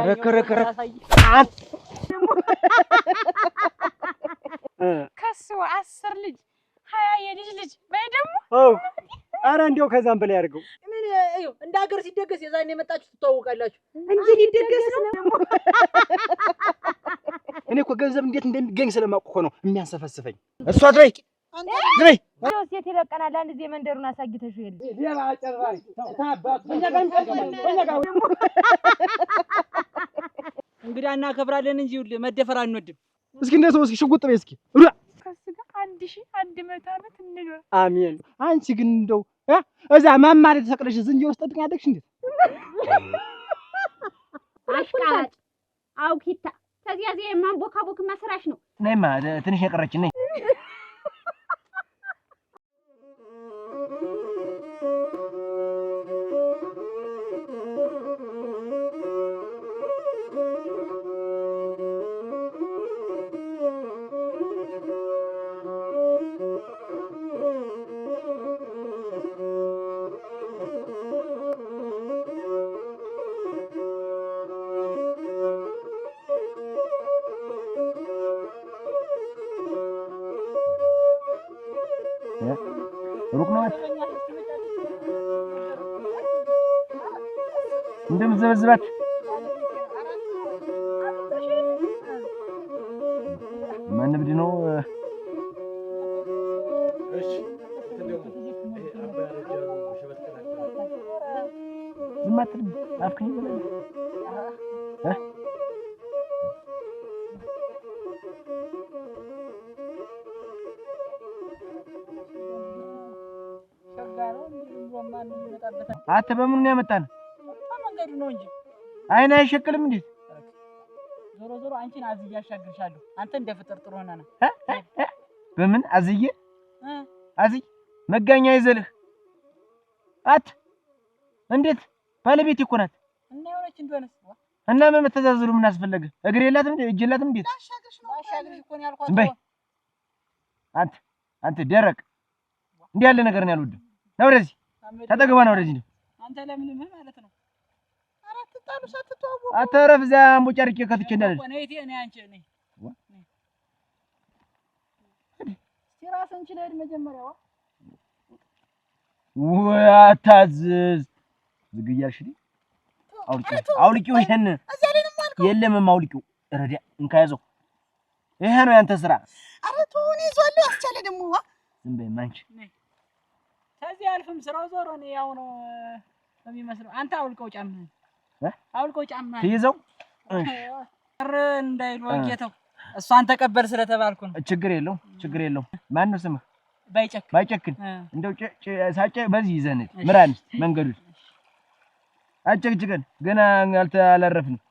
ረከረከረ ከሱ 10 ልጅ 20 የልጅ ልጅ በደሙ አረ እንዲያው ከዛም በላይ ያርገው። ምን እዩ እንደ ሀገር ሲደገስ የዛኔ የመጣችሁ ትተዋወቃላችሁ እንጂ ሊደገስ ነው። እኔ እኮ ገንዘብ እንዴት እንደሚገኝ ስለማውቅ እኮ ነው የሚያንሰፈስፈኝ። እሷ ድረይ ድረይ ሴት ይለቀናል። አንድ ጊዜ መንደሩን አሳግተሽ ይል ሌባ ጨራሪ ታባቱ እንግዲህ እናከብራለን እንጂ መደፈር አንወድም። እስኪ እንደው እስኪ ሽጉጥ በይ እስኪ ከስጋ 1100 ዓመት እንኖር። አሜን። አንቺ ግን እንደው እዛ ማማር ተሰቅለሽ ዝንጀሮ ውስጥ ተጥቃለሽ እንዴ? አሽቃጭ አውኪታ ከዚያ ዚያ ማንቦካቦክ መስራሽ ነው። ነይማ ትንሽ የቀረችን ነይ። ሩቅ ነው እንደምትዘበዝባት ማን ብድ ነው? እሺ ዝም አትልም አፍክኝ ብለህ አተ በምን ነው ያመጣን? መንገዱ ነው እንጂ አይን አይሸክልም እንዴ? ዞሮ ዞሮ አንቺን አዝዬ አሻግርሻለሁ። አንተ እንደፍጥር ጥሩ ሆነ ነው። በምን አዝዬ አዝዬ መጋኛ ይዘልህ አት እንዴት ባለቤት እኮ ናት። እና የሆነች እንደሆነስ እና ምን መተዛዘሉ ምን አስፈለገ? እግር የላትም እጅ የላትም እንዴት? አሻግርሽ እኮ ነው ያልኳት። በይ አንተ ደረቅ እንዲህ ያለ ነገር ነው ያልወድም። ነው ወደዚህ ተጠግባ ነው ወደዚህ። አንተ ለምን ምን ማለት ነው? አራት ጣሉ ሳትተዋወቁ አተረፍ እዛ አምቦ ጨርቄ ከትቼ እንዳለሽ እኔ አንቺ ነኝ ሲራስን ችለህ መጀመሪያው አታዝዝ ዝግያልሽ ዲ አውልቂው ይሄን የለም አውልቂው ረዳ እንካያዘው ይሄ ነው ያንተ ስራ። አረ ተውኔ ይዟል አስቻለ ደግሞ ዝም በይ ማንቺ ከዚህ አልፍም ስራው ዞሮ ነው ያው ነው የሚመስለው። አንተ አውልቀው ጫማህን አውልቀው ጫማህን ትይዘው አረ እንዳይል ወጌተው እሷን ተቀበል ስለተባልኩ ነው። ችግር የለውም ማን ነው ስምህ? ባይጨክን እንደው ሳጨ በዚህ ይዘን ምራን መንገዱ አጨቅጭቀን ገና አላረፍንም።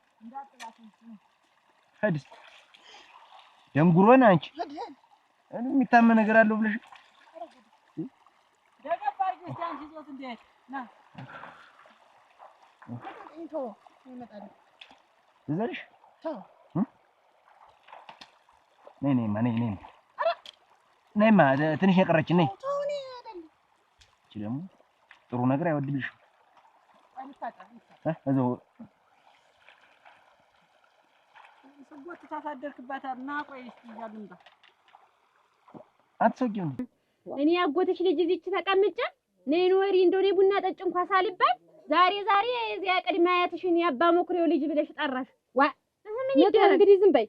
ሄድስ ደንጉሮና አንቺ የሚታመን ነገር አለው ብለሽ ደገባርክ እስቲ አንቺ ዞት እንዴ ና እንቶ ይመጣል እዛልሽ ታው ነይማ ትንሽ የቀረች ነይ። እቺ ደግሞ ጥሩ ነገር አይወድልሽ እዛው ስጎት ታሳደርክባታል። ና ቆይ እስቲ ያልምጣ አትሰጊም። እኔ ያጎተሽ ልጅ እዚች ተቀምጬ ነይ ኖሪ እንደው እኔ ቡና ጠጭ እንኳን ሳልባል ዛሬ እዚያ ቀድማ አያትሽን ያባ ሞክሬው ልጅ ብለሽ ጠራሽ። ምን ይደረግ እንግዲህ ዝም በይ።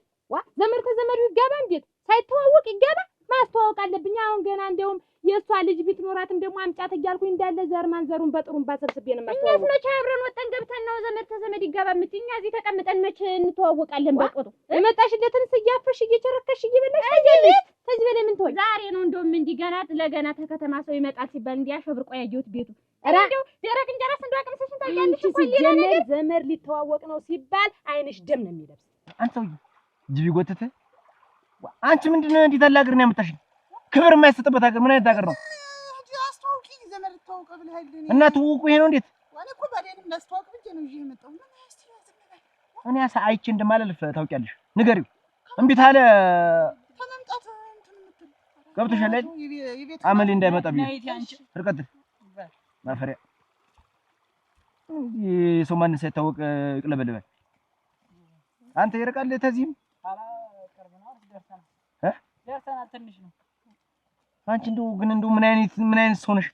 ዘመድ ተዘመዱ ይጋባ እንዴት ሳይተዋወቅ ይጋባ? ማስተዋወቅ አለብኝ። አሁን ገና እንደውም የእሷ ልጅ ቢትኖራትም ደግሞ አምጫት እያልኩኝ እንዳለ ዘርማን ዘሩን በጥሩምባ ሰብስቤ ነው ማስተዋወቅ። እኛስ መቼ አብረን ወጠን ገብተን ነው ዘመድ ተዘመድ ይጋባ የምትይኝ? እኛ እዚህ ተቀምጠን መቼ እንተዋወቃለን? በቆጡ የመጣሽለትን ስያፈሽ እየቸረከሽ እየበላሽ ታያለሽ። ከዚህ በላይ ምን ትሆይ? ዛሬ ነው እንደውም እንዲህ ገና ለገና ተከተማ ሰው ይመጣል ሲባል እንዲያ ሸብርቆ ያየሁት ቤቱ። እንደው ደረቅ እንጀራ ስንዷ ቀምሰሽን ታያለሽ እኮ ሌላ ዘመድ ሊተዋወቅ ነው ሲባል አይንሽ ደም ነው የሚለብስ። አንተው ጅቢ ጎተተ አንቺ ምንድነው እንዴት አላገር ነው ያመጣሽ? ክብር የማይሰጥበት ሀገር ምን አይነት ሀገር ነው? አስተዋውቂኝ ዘመድ ተዋወቀ ብለህ እና ትውውቁ ይሄ ነው እንዴት? ዋኔ እኮ ባዴንም ላስተዋውቅ ብዬ ነው ይሄ የመጣው። ምን ያስተዋውቅ እኔ አይቼ እንደማላልፍ ታውቂያለሽ። ንገሪው እምቢ ታለ ተመምጣት እንትን ምትል ገብቶሻል አይደል? አመሌ እንዳይመጣ ብዬ እርቀት ማፈሪያ ሰው ማን ሳይታወቅ ይቅለበለበ አንተ ይርቃል ተዚህም አላ ቅርብ ነው ደርሰናል ደርሰናል ትንሽ ነው አንቺ እንደው ምን አይነት ሰው ነሽ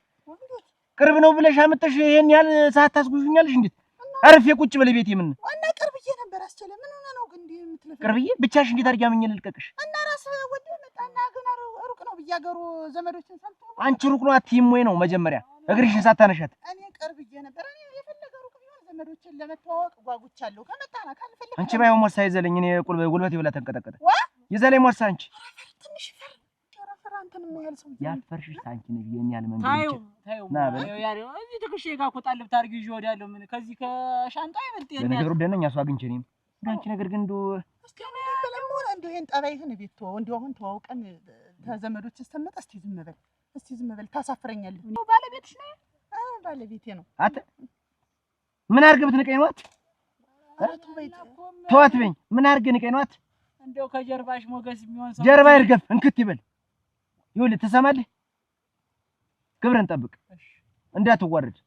ቅርብ ነው ብለሽ አመጣሽ ይሄን ያህል ሰዓት ታስጉዥኛለሽ እንዴት አረፍ የቁጭ በለ ቤቴ ምን ዋና ቅርብዬ ነበር አስቸለ ምን ሆነ ነው ግን እንዴ የምትለፈ ቅርብዬ ብቻሽ እንዴት አድርጋ አመኘ ልልቀቅሽ እና ራስ ወደ መጣና ገና ሩቅ ነው ብያገሩ ዘመዶችን ሰምቶ አንቺ ሩቅ ነው አትይም ወይ ነው መጀመሪያ እግርሽን ሳታነሻት እኔ ቅርብዬ ነበር እኔ የፈለገ ሩቅ ቢሆን ዘመዶችን ለመተዋወቅ ጓጉቻለሁ ከመጣና ካልፈለክ አንቺ ባይሆን ሞሳ ይዘለኝ እኔ ጉልበቴ ብላ ተንቀጠቀጠ ይዘለኝ ሞሳ አንቺ ትንሽ ፈር አንተንም ያህል ሰው ያፈርሽሽ አንቺ ነሽ የኔ ያለ መንገድ ታዩ ያለው እዚህ ትክሽ ጋር ቆጣል ብታርጊ ይወዳለው ምን ከዚህ ከሻንጣ ይበልጥ የኔ ነገር ደነኛ ሰው አግኝቼ ነኝ አንቺ ነገር ግን እስኪ በለሞና እንደው ይሄን ጠባይህን ቤት ተወው እንደው አሁን ተዋውቀን ተዘመዶች ስተመጣ እስቲ ዝም በል ታሳፍረኛለህ ባለቤትሽ ነው ባለቤቴ ነው አት ምን አርገ ብትንቀኝ ነው ተዋት በኝ ምን አርገ ንቀኝ ነው እንደው ከጀርባሽ ሞገስ የሚሆን ሰው ጀርባ ይርገፍ እንክት ይበል ይኸውልህ ትሰማለህ ክብርን ጠብቅ እንዳትዋረድ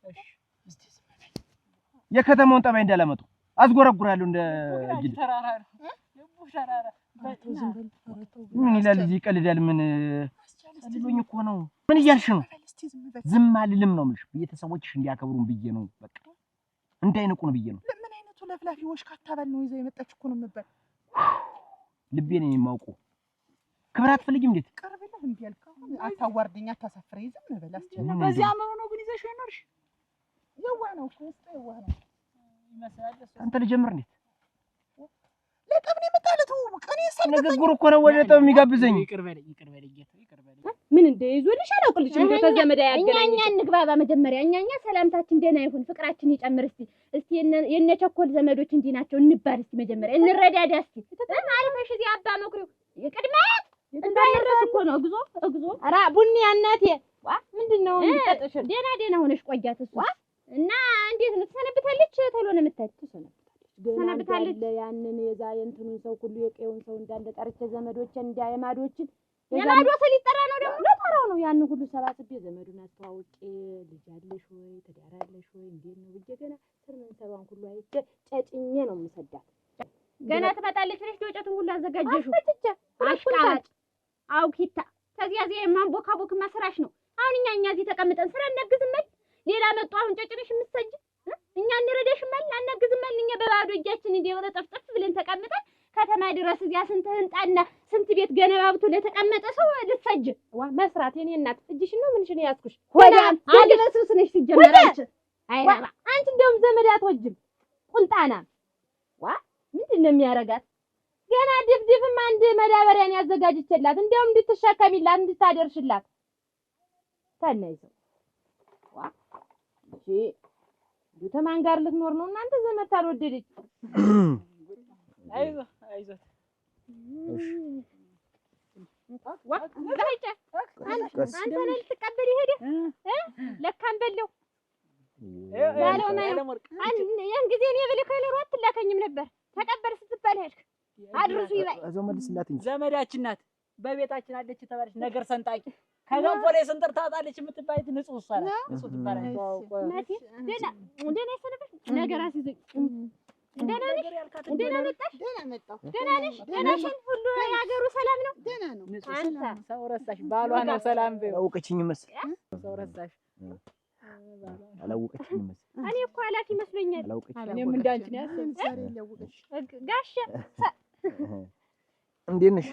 የከተማውን ጠባይ እንዳላመጡ አስጎረጉራለሁ እንደ ጅል ተራራ ተራራ ምን ይላል እዚህ ይቀልዳል ምን ልሉኝ እኮ ነው ምን እያልሽ ነው ዝም አልልም ነው የምልሽ ቤተሰቦችሽ እንዲያከብሩን ብዬ ነው በቃ እንዳይንቁን ብዬ ነው ለምን አይነቱ ለፍላፊ ወሽካታ ባል ነው ይዘው የመጣች እኮ ነው የምባል ልቤን የማውቀው ክብር አትፈልጊም እንዴት ቀርበለህ እንዴ ያልከው አታዋርደኝ አታሳፍረኝ ዝም በል አስቸለ በዚህ አመሮ ነው ግን ይዘሽ ይኖርሽ የዋ ነው እኮ የዋ ነው ይመስላል አንተ ልጀምር እንዴት ለቀምን የመጣለት ቀኔ ንግግሩ እኮ ነው ወደ ጠብ የሚጋብዘኝ ይቅር በለኝ ጌታ ይቅር በለኝ ምን እንደይዞልሽ አላውቅልሽም እንደ ተዘመዳ ያገናኝ እኛ እንግባባ መጀመሪያ እኛ ሰላምታችን ደህና ይሁን ፍቅራችን ይጨምር እስቲ የነ ቸኮል ዘመዶች እንዲህ ናቸው እንባል እስቲ መጀመሪያ እንረዳዳ እስቲ አሪፈሽ እዚህ አባ መኩሪው ይቅድማት እንዳይረስ እኮ ነው እግዞ ኧረ ቡኒ እናቴ ምንድነው እንድትጠጥሽ ደህና ሆነሽ ቆያት እሱ እና እንዴት ነው ተሰነብታለች ቶሎ ነው የምትሰነብታለች ሰነብታለች ያንን የዛ የእንትኑን ሰው ሁሉ የቀየውን ሰው እንዳለ ጠርቼ ዘመዶችን እንዳይማዶችን የማዶ ሰው ሊጠራ ነው ደግሞ ለጠራው ነው ያን ሁሉ ሰባስቤ ዘመዱን አስተዋውቄ ልጅ አለሽ ወይ ትዳራለሽ ወይ እንዴት ነው ብዬ ገና ስርምን ሰባን ሁሉ አይቼ ጨጭኜ ነው የምሰዳት ገና ትመጣለች ልጅ ዶጨቱን ሁሉ አዘጋጀሽው አሽቃባጭ አውኪታ ከዚያ የማንቦካቦክ መስራሽ ነው አሁን እኛ እዚህ ተቀምጠን ስራ እናግዝመል ሌላ መጣ አሁን ጨጭነሽ የምትሰጂ እኛ እንረዳሽመል አናግዝመል እኛ በባዶ እጃችን እንደው ተጠፍጥፍ ብለን ተቀምጠን ከተማ ድረስ እዚያ ስንት ህንጣና ስንት ቤት ገነባብቶ ለተቀመጠ ሰው ልትሰጂ መስራት የኔ እናት እጅሽን ነው ምንሽን ያስኩሽ ሆዳም አግበስብስ ነሽ ሲጀመራች አይራባ አንቺ እንደውም ዘመድ አትወጅም ቁንጣና ምንድነው የሚያረጋት ገና ድፍድፍም አንድ መዳበሪያን ያዘጋጅችላት እንደውም እንድትሸከሚላት እንድታደርሽላት ታነይሰው እሺ ተማን ጋር ልትኖር ነው እናንተ ዘመድ ታልወደደች አይዞት አንተ ነህ ልትቀበል ሄደ ለካም በለው ዛሬው ነው ያን ጊዜ እኔ ብልክ ለሩ አትላከኝም ነበር ተቀበል ስትባል ሄድክ አድርሱ ይባይ እዛው መልስላት እንጂ ዘመዳችን ናት በቤታችን አለች ተባለች ነገር ሰንጣቂ ከገንፎ ላይ ስንጥር ታጣለች የምትባይት ንጹህ ሰራ ንጹህ ትባላለች ናቲ ደና ይሰነበት ነገር አስይዘኝ ደና መጣሽ ደና መጣው ደና ነሽ ደናሽን ሁሉ ያገሩ ሰላም ነው ደና ነው አንተ ሰው ረሳሽ ባሏ ነው ሰላም በይ አውቀችኝ መስል ሰው ረሳሽ አላውቀችኝ መስል እኔ እኮ ኃላፊ መስሎኛል እኔም እንዳንቺ ነው ያሰብኩት ዛሬ ለውቀሽ ጋሽ እንዴት ነሽ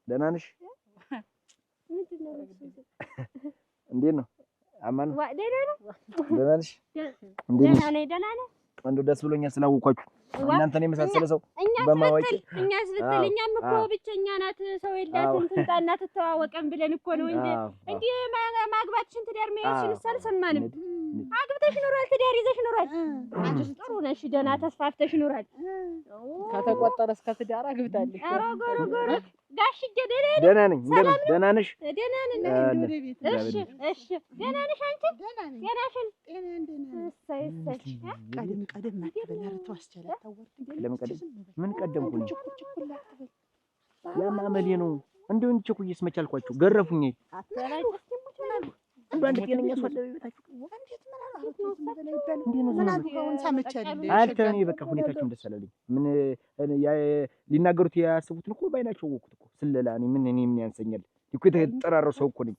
ደህና ነሽ እንዴት ነው አማን ደህና ነሽ ደህና ነሽ አንዱ ደስ ብሎኛል ስላወኳችሁ እናንተን የመሳሰለ ሰው በማዋቂ እኛ ስብትል እኛም እኮ ብቸኛ ናት ሰው የላትም ትምጣና ትተዋወቀን ብለን እኮ ነው እንጂ ማግባትሽን ትዳር መያዝሽን አልሰማንም አግብተሽ ኖራል ትዳር ይዘሽ ኖራል አንቺስ ጥሩ ነሽ ደህና ተስፋፍተሽ ኖራል ከተቆጠረ እስከ ትዳር አግብታለሽ ኧረ ጎሮ ጋሽዬ ደህና ነኝ ደህና ነሽ ደህና ነኝ እሺ ደህና ነሽ አንቺ ደህናሽን እሰይ ቀደም ማተበላረቱ አስቻለ ምን ቀደምኩኝ ያማመሌ ነው እንደው እንጂ ቸኩዬስ መቻልኳችሁ ገረፉኝ አንድ ጤነኛ ሰው አለ ቤታችሁ አልተኔ በቃ ሁኔታቸውን ደስ አላለኝ። ምን ሊናገሩት ያስቡትን እኮ ባይናቸው ወቁት እኮ ስለላ እኔ ምን ያንሰኛል እኮ የተጠራረው ሰው እኮ ነኝ።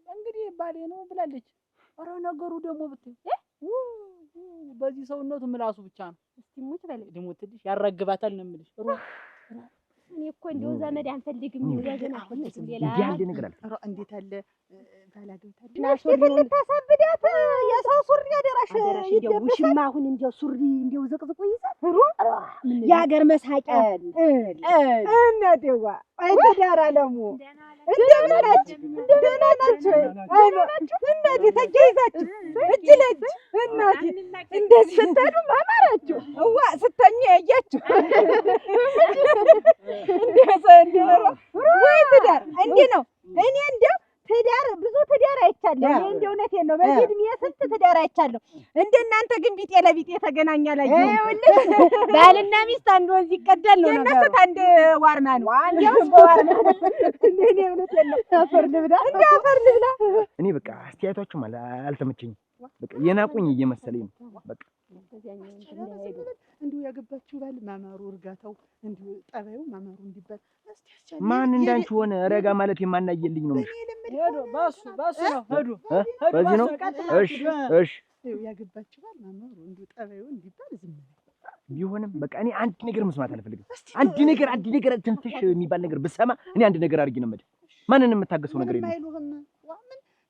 እንግዲህ ባሌ ነው ብላለች። ኧረ ነገሩ ደግሞ ብትይ በዚህ ሰውነቱ ምላሱ ብቻ ነው። እስቲ ሙት በለ ደግሞ ትንሽ ያረግባታል ነው የምልሽ። እኔ እኮ እንደው ዘመድ አንፈልግም ወገን አትፈልግም ሌላ እንዴ ነገር አለ። ኧረ እንዴት አለ ባላገውታል ናሽ ልታሳብዳት የሰው ሱሪ አደራሽ ይደብሽማ። አሁን እንደው ሱሪ እንደው ዘቅዝቆ ይዘሩ የሀገር መሳቂያ እናቴዋ አይተዳር አለሙ እንደምን ናችሁ? ደህና ናችሁ? እናቴ ተጀይዛችሁ እጅ ለእጅ እናቴ እንደዚህ ስትሄዱ ማማራችሁ እዋ ስተኛ ያያችሁ ወይ ትዳር እንዲህ ነው። እኔ እንደው ትዳር ብዙ ትዳር አይቻለሁ። እኔ እንደው እውነቴን ነው። በዚህ እድሜ ስንት ትዳር አይቻለሁ። እንደናንተ ግን ቢጤ ለቢጤ ተገናኛ ላይ ይኸውልሽ ባልና ሚስት አንድ ወንዝ ይቀዳል ነው ነገሩ። የእነሱ አንድ ዋርማ ነው። አንዴውስ በዋርማ እኔ እውነቴን ነው። አፈር ልብላ እንደ አፈር ልብላ። እኔ በቃ አስተያየታችሁም አልተመቸኝም። በቃ የናቁኝ እየመሰለኝ ነው። በቃ እንዲሁ ያገባችሁ ባል ማማሩ እርጋታው እንዲሁ ጠባዩ ማማሩ እንዲባል ማን እንዳንቺ ሆነ ረጋ ማለት የማናየልኝ ነው። ባሱ ነው ሄዱ በዚህ ነው። እሺ ያገባችሁ ባል ማማሩ እንዲሁ ጠባዩ እንዲባል ዝም ቢሆንም በቃ እኔ አንድ ነገር መስማት አልፈልግም። አንድ ነገር ትንፍሽ የሚባል ነገር ብሰማ እኔ አንድ ነገር አድርጊ ነው የምልህ። ማንንም የምታገሰው ነገር የለም።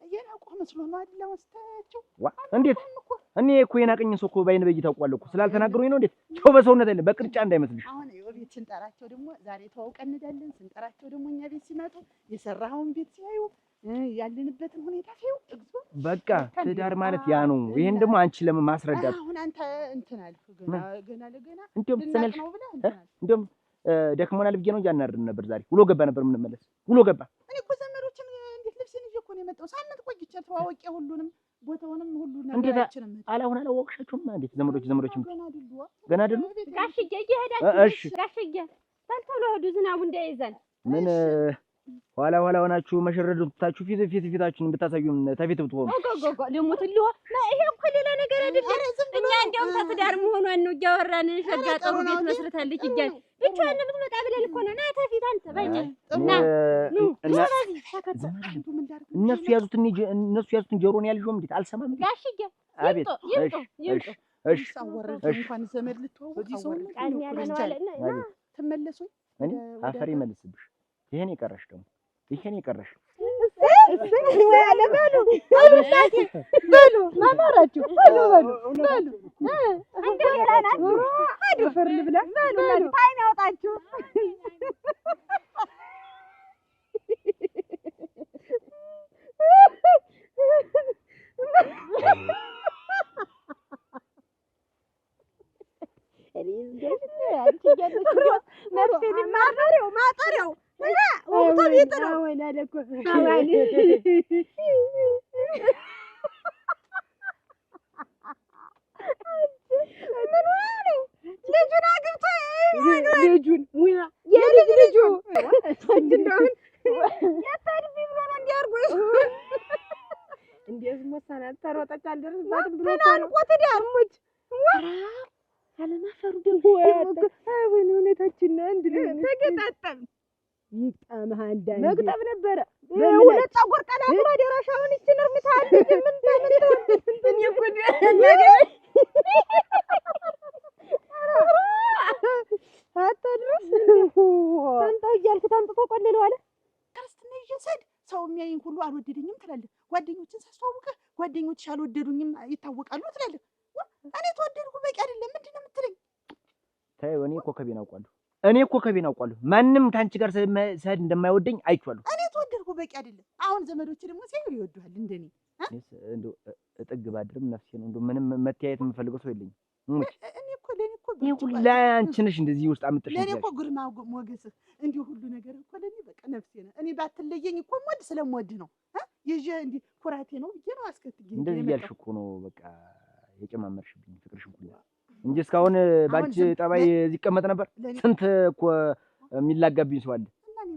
የናቁህ መስሎ ነው አይደል? ወስታቸው እንዴት እኔ እኮ የናቀኝ ሰው እኮ ባይን በይታ ታውቃለህ እኮ ስላልተናገሩኝ ነው። እንዴት ሰው በሰውነት አይደለም በቅርጫ እንዳይመስልሽ። አሁን ቤት ስንጠራቸው ደግሞ ዛሬ ተዋውቀን እንዳለን ስንጠራቸው ደግሞ እኛ ቤት ሲመጡ የሰራኸውን ቤት ሲያዩ ያለንበትን ሁኔታ ሲያዩ እግዚኦ በቃ ትዳር ማለት ያ ነው። ይሄን ደግሞ አንቺ ለምን ማስረዳት አሁን አንተ እንትን አልኩ ገና ለገና እንደውም ደክሞናል ብዬ ነው እያናደድን ነበር። ዛሬ ውሎ ገባ ነበር የምንመለስ ውሎ ገባ። እኔ እኮ ዘመዶችን እንዴት ልብሴን ይዤ እኮ ነው የመጣው። ሳምንት ቆይቼ ተዋወቄ ሁሉንም ቦታውንም ሁሉ ነገራችንም አላሁን አላወቅሻቸውም። እንዴት ዘመዶችም ገና አይደሉ? ጋሽዬ እየሄዳችሁ ጋሽዬ ታልተውሎ ሄዱ ዝናቡ እንዳይዘን ምን ኋላ ሆናችሁ መሸረዱታችሁ ፊታችሁን ብታሳዩን ተፊት ብትሆኑ ልሙትልዎ ይሄ እኮ ሌላ ነገር አይደለም። እኛ እንደውም ተትዳር መሆኗን ነው እያወራን ሸጋ ጥሩ ቤት መስርታለች እያልን ብቻዋን የምትመጣ ብለን እኮ ነው። ና ተፊት አንተ በእኛ እነሱ ያዙትን ጆሮን ያልሽው እንዴት አልሰማም? ጋሽዬ አቤት እሺ እንኳን ዘመድ ልትወው ቃል ያለ ነው አለ ተመለሱ። እኔ አፈር ይመልስብሽ። ይሄን የቀረሽ ደግሞ ይሄን የቀረሽ በሉ ማማራችሁ በሉ እንደራናችሁ አድፈር ልብላ በሉ ታይና አውጣችሁ ማጠሪያው ቤት ነው ወይናለኩ አዋሊ ልጁን አግብቶ ልጁን ሙያ ልጁ እንደውን ያታድብ ብሎ ነው እንዲያርጉ እንዴት ሞሳና ተሮጠች አልደረስባትም ብሎ ነው ትዳርሙት አለማፈሩ ደግሞ ወይኔ እውነታችን አንድ ተገጣጠም ይጣምህ አንዳንዴ መግጠም ነበረ። ሁለት ፀጉር ቀና ብሎ ደረሻውን ይችን እርምታል ምን እኔ እኮ አታድርስ ታንጣው እያልክ ታንጥቶ ቆልለው አለ ክርስትና ይጀሰድ ሰው የሚያይኝ ሁሉ አልወደደኝም ትላለህ። ጓደኞችን ሳስተዋውቅህ ጓደኞችሽ አልወደዱኝም ይታወቃሉ ትላለህ። እኔ ተወደድኩ በቂ አይደለም ምንድን ነው የምትለኝ? ተይው እኔ ኮከቤን አውቃለሁ። ማንም ታንቺ ጋር ሰድ እንደማይወደኝ አይቻለሁ። እኔ ተወደድኩ በቂ አይደለም። አሁን ዘመዶች ደግሞ ሲያዩ ይወዱሃል እንደኔ እንደው እጥግ ባድርም ነፍሴ ነው። እንደው ምንም መተያየት የምፈልገው ሰው የለኝም። ለኔ እኮ ለአንቺ ነሽ እንደዚህ ውስጥ አምጥተሽ ለኔ እኮ ግርማ ሞገስህ እንዲሁ ሁሉ ነገር እኮ ለኔ በቃ ነፍሴ ነው። እኔ ባትለየኝ እኮ ሞድ ስለምወድ ነው ይዤ እንዲህ ኩራቴ ነው ብዬ ነው አስከትዬ እንደዚህ እያልሽ እኮ ነው በቃ የጨማመርሽብኝ ፍቅርሽን ሁሉ እንጂ እስካሁን ባንቺ ጠባይ ይቀመጥ ነበር። ስንት እኮ የሚላጋብኝ ሰው አለ። እና እኔ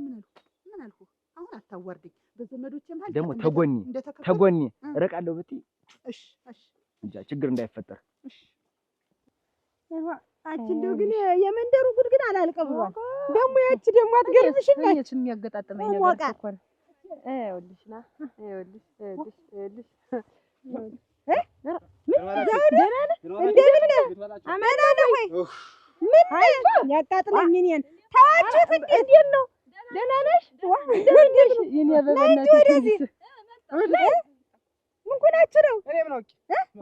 ምን አልኩ አሁን አታዋርደኝ። በዘመዶቼ ማለት ደግሞ ተጎኒ እረቃለሁ ብትይ እሺ እንጃ ችግር እንዳይፈጠር እሺ አንቺ እንደው ግን የመንደሩ ጉድ ግን አላልቀም ብሏል ደግሞ ያቺ ደግሞ አትገርምሽም እኔስ የሚያገጣጥመኝ ነገር እኮ ነው ይኸውልሽ ና ይኸውልሽ አማና ነው ወይ ምን ያጣጥለኝ እኔን ታዋችሁት እንዴት ነው ደህና ነሽ እንደምን ነሽ የኔ በበናትሽ ምን ሆናችሁ ነው እኔ ምን አውቄ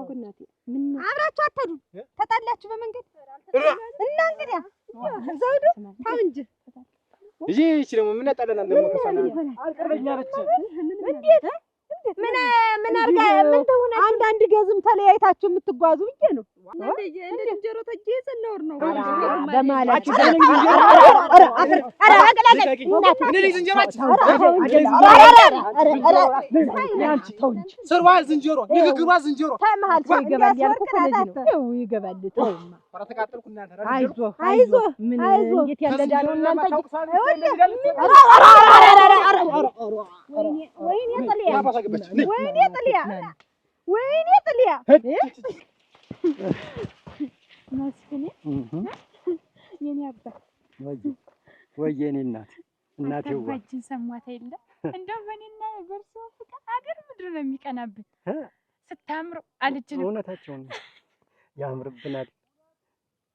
ወግናቴ ምን አብራችሁ አትሄዱ ተጣላችሁ በመንገድ እና እንግዲያ ዘውዱ ታው እንጂ እሺ ደግሞ ምን ያጣለናል ደግሞ ከሳና አልቀረኛ ነች እንዴት ምን አርጋ ምን ተሆነ አንድ ገዝም ተለያይታችሁ የምትጓዙ ብዬ ነው እንደ ዝንጀሮ ተጄ ዘነውር ነው ለማለት ሰርዋል ዝንጀሮ ንግግሯ ዝንጀሮ ተማሃል ይገባል ያልኩ ከለዚህ ነው ይገባል ተውማ ኧረ ተቃጠልኩ እናንተ አይዞ ምን እንዴት ያለ ዳነው እናንተ ወይኔ ጥልያ መስፍኔ የኔ አባት ወይ የኔ እናቴ ወጅን ሰማታ የለ እንደው በእኔና በርሶ ፍቅር አገር ምድር ነው የሚቀናብን ስታምሩ አልጅን እውነታቸው ነው ያምርብናል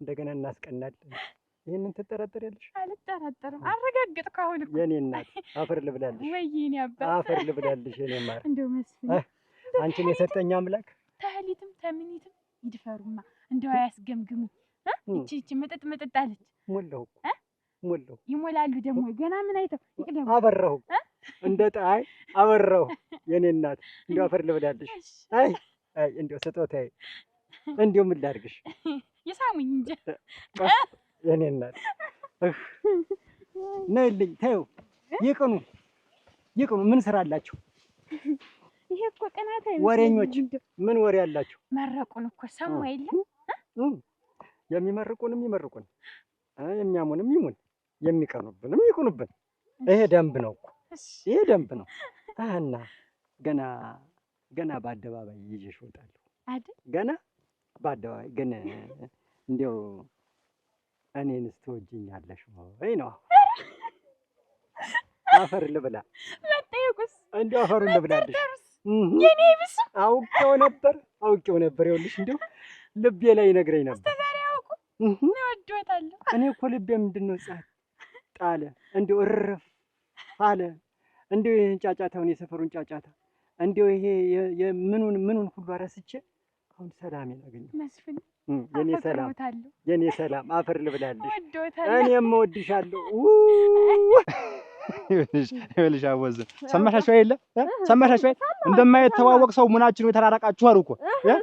እንደገና እናስቀናለን ይሄንን ትጠራጠሪያለሽ አልጠራጠርም አረጋግጥኩ አሁን እኮ የኔ እናት አፈር ልብላልሽ ወይ የኔ አባት አፈር ልብላልሽ የኔ ማር እንደው መስፍኔ አንቺን የሰጠኝ አምላክ ታህሊትም ተምኒትም ይድፈሩማ እንደው አያስገምግሙ እቺ መጠጥ አለች ሞላው ይሞላሉ ደግሞ ገና ምን አይተው ይቅደም አበራሁ እንደ ጣይ አበራሁ የኔ እናት እንደው አፈር ልብላልሽ አይ እንደው ስጦታዬ እንደው ምን ላድርግሽ ይሳሙኝ እንጂ የኔ እናት ነይልኝ ተይው ይቅኑ ምን ስራ አላችሁ ይሄ እኮ ቀናት ወሬኞች ምን ወሬ አላችሁ መረቁን እኮ ሰሙ አይደል የሚመርቁንም ይመርቁን የሚያሙንም ይሙን የሚቀኑብንም ይቁኑብን ይሄ ደንብ ነው እኮ ይሄ ደንብ ነው እና ገና በአደባባይ ይዤሽ እወጣለሁ አይደል ገና በአደባባይ ግን እንደው እኔንስ ትወጂኛለሽ ወይ ነው አፈር ልብላ መጠየቁስ እንደው አፈሩን ልብላልሽ የኔ ብስ አውቄው ነበር ይኸውልሽ እንደው ልቤ ላይ ይነግረኝ ነበር ዛሬ አውቁ እወድዎታለሁ እኔ እኮ ልቤ ምንድነው ጣለ እንደው እርፍ አለ እንደው ጫጫታውን የሰፈሩን ጫጫታ እንደው ይሄ ምኑን ሁሉ አረስቼ አሁን ሰላሜን አገኘሁ መስፍን የኔ ሰላም አፈር ልብላልሽ እወድዎታለሁ እኔም እወድሻለሁ ይኸውልሽ አወዝ ሰማሻችሁ አይደለ ሰማሻችሁ እንደማይተዋወቅ ሰው ምናችን የተራራቃችሁ አሉ እኮ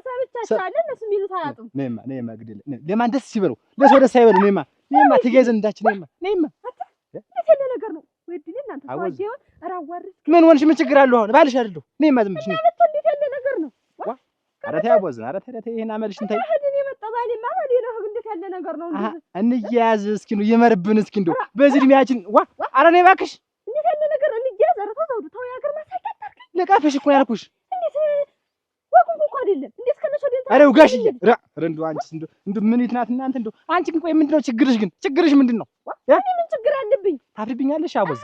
ሰብቻቻለ እነሱ የሚሉት አያጡም ነይማ ግድል ለማን ደስ ይበለው ለሰው ደስ አይበለው ነይማ ትገይዘን እንዳችን ነይማ እንዴት ያለ ነገር ነው ወይድል እናንተ ሰውዬው አራዋርስ ምን ሆንሽ ምን ችግር አለው አሁን ባልሽ አይደል ነይማ ዝም ብለሽ እንዴት ያለ ነገር ነው ኧረ ተይ አወዝ ኧረ ተይ ይሄን አመልሽን ተይ እኔ መጣባሊማ ባሊ ነው እንዴት ያለ ነገር ነው እንያዝ እስኪ ነው ይመርብን እስኪ እንደው በዚህ እድሜያችን ኧረ ነይ እባክሽ እንዴት ያለ ነገር እንያዝ ኧረ ተው ያገር ማሳካት ልቃፍሽ እኮ ያልኩሽ እንዴት ወቁን እኮ አይደለም እንዴት ከነሽ ወደ ኧረ ጋሽዬ እንደው አንቺስ እንደው ምን ይትናት እናንተ እንደው አንቺ ግን ቆይ ምንድነው ችግርሽ ምንድነው እኔ ምን ችግር አለብኝ ታፍሪብኛለሽ አወዝ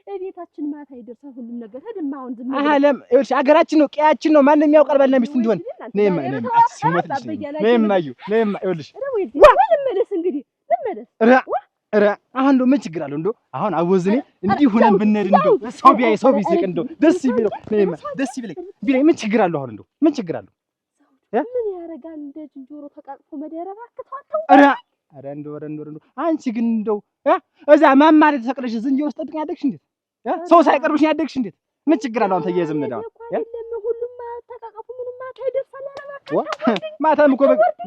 እቤታችን ማታ ይደርሳል ሁሉም ነገር ተደማውን ዝም አለም ይኸውልሽ አገራችን ነው ቀያችን ነው ማንንም ያውቃል ባልና ሚስት እንዲሆን ነይማ ነይማ ይኸውልሽ ልመለስ እንግዲህ ኧረ አሁን እንደው ምን ችግር አለው እንደው አሁን አወዝኔ እንዲህ ሆነን ብንሄድ እንደው ሰው ቢስቅ እንደው ደስ ይበለው ነይማ ደስ ቢለኝ ምን ችግር አለው አሁን እንደው ምን ችግር አለው ምን ያደርጋል እንደ ዝንጀሮ ተቃቅፎ መደረባ ከተዋተው ኧረ እንደው አንቺ ግን እንደው እዛ ማማር ተሰቅለሽ ዝንጀሮ ውስጥ ጠብቀኝ ያደግሽ እንዴት ሰው ሳይቀርብሽ ያደግሽ እንዴት ምን ችግር አለው አንተ እየዘመደ አሁን ሁሉም ተቃቀፉ ምንም ማታ ይደርሳል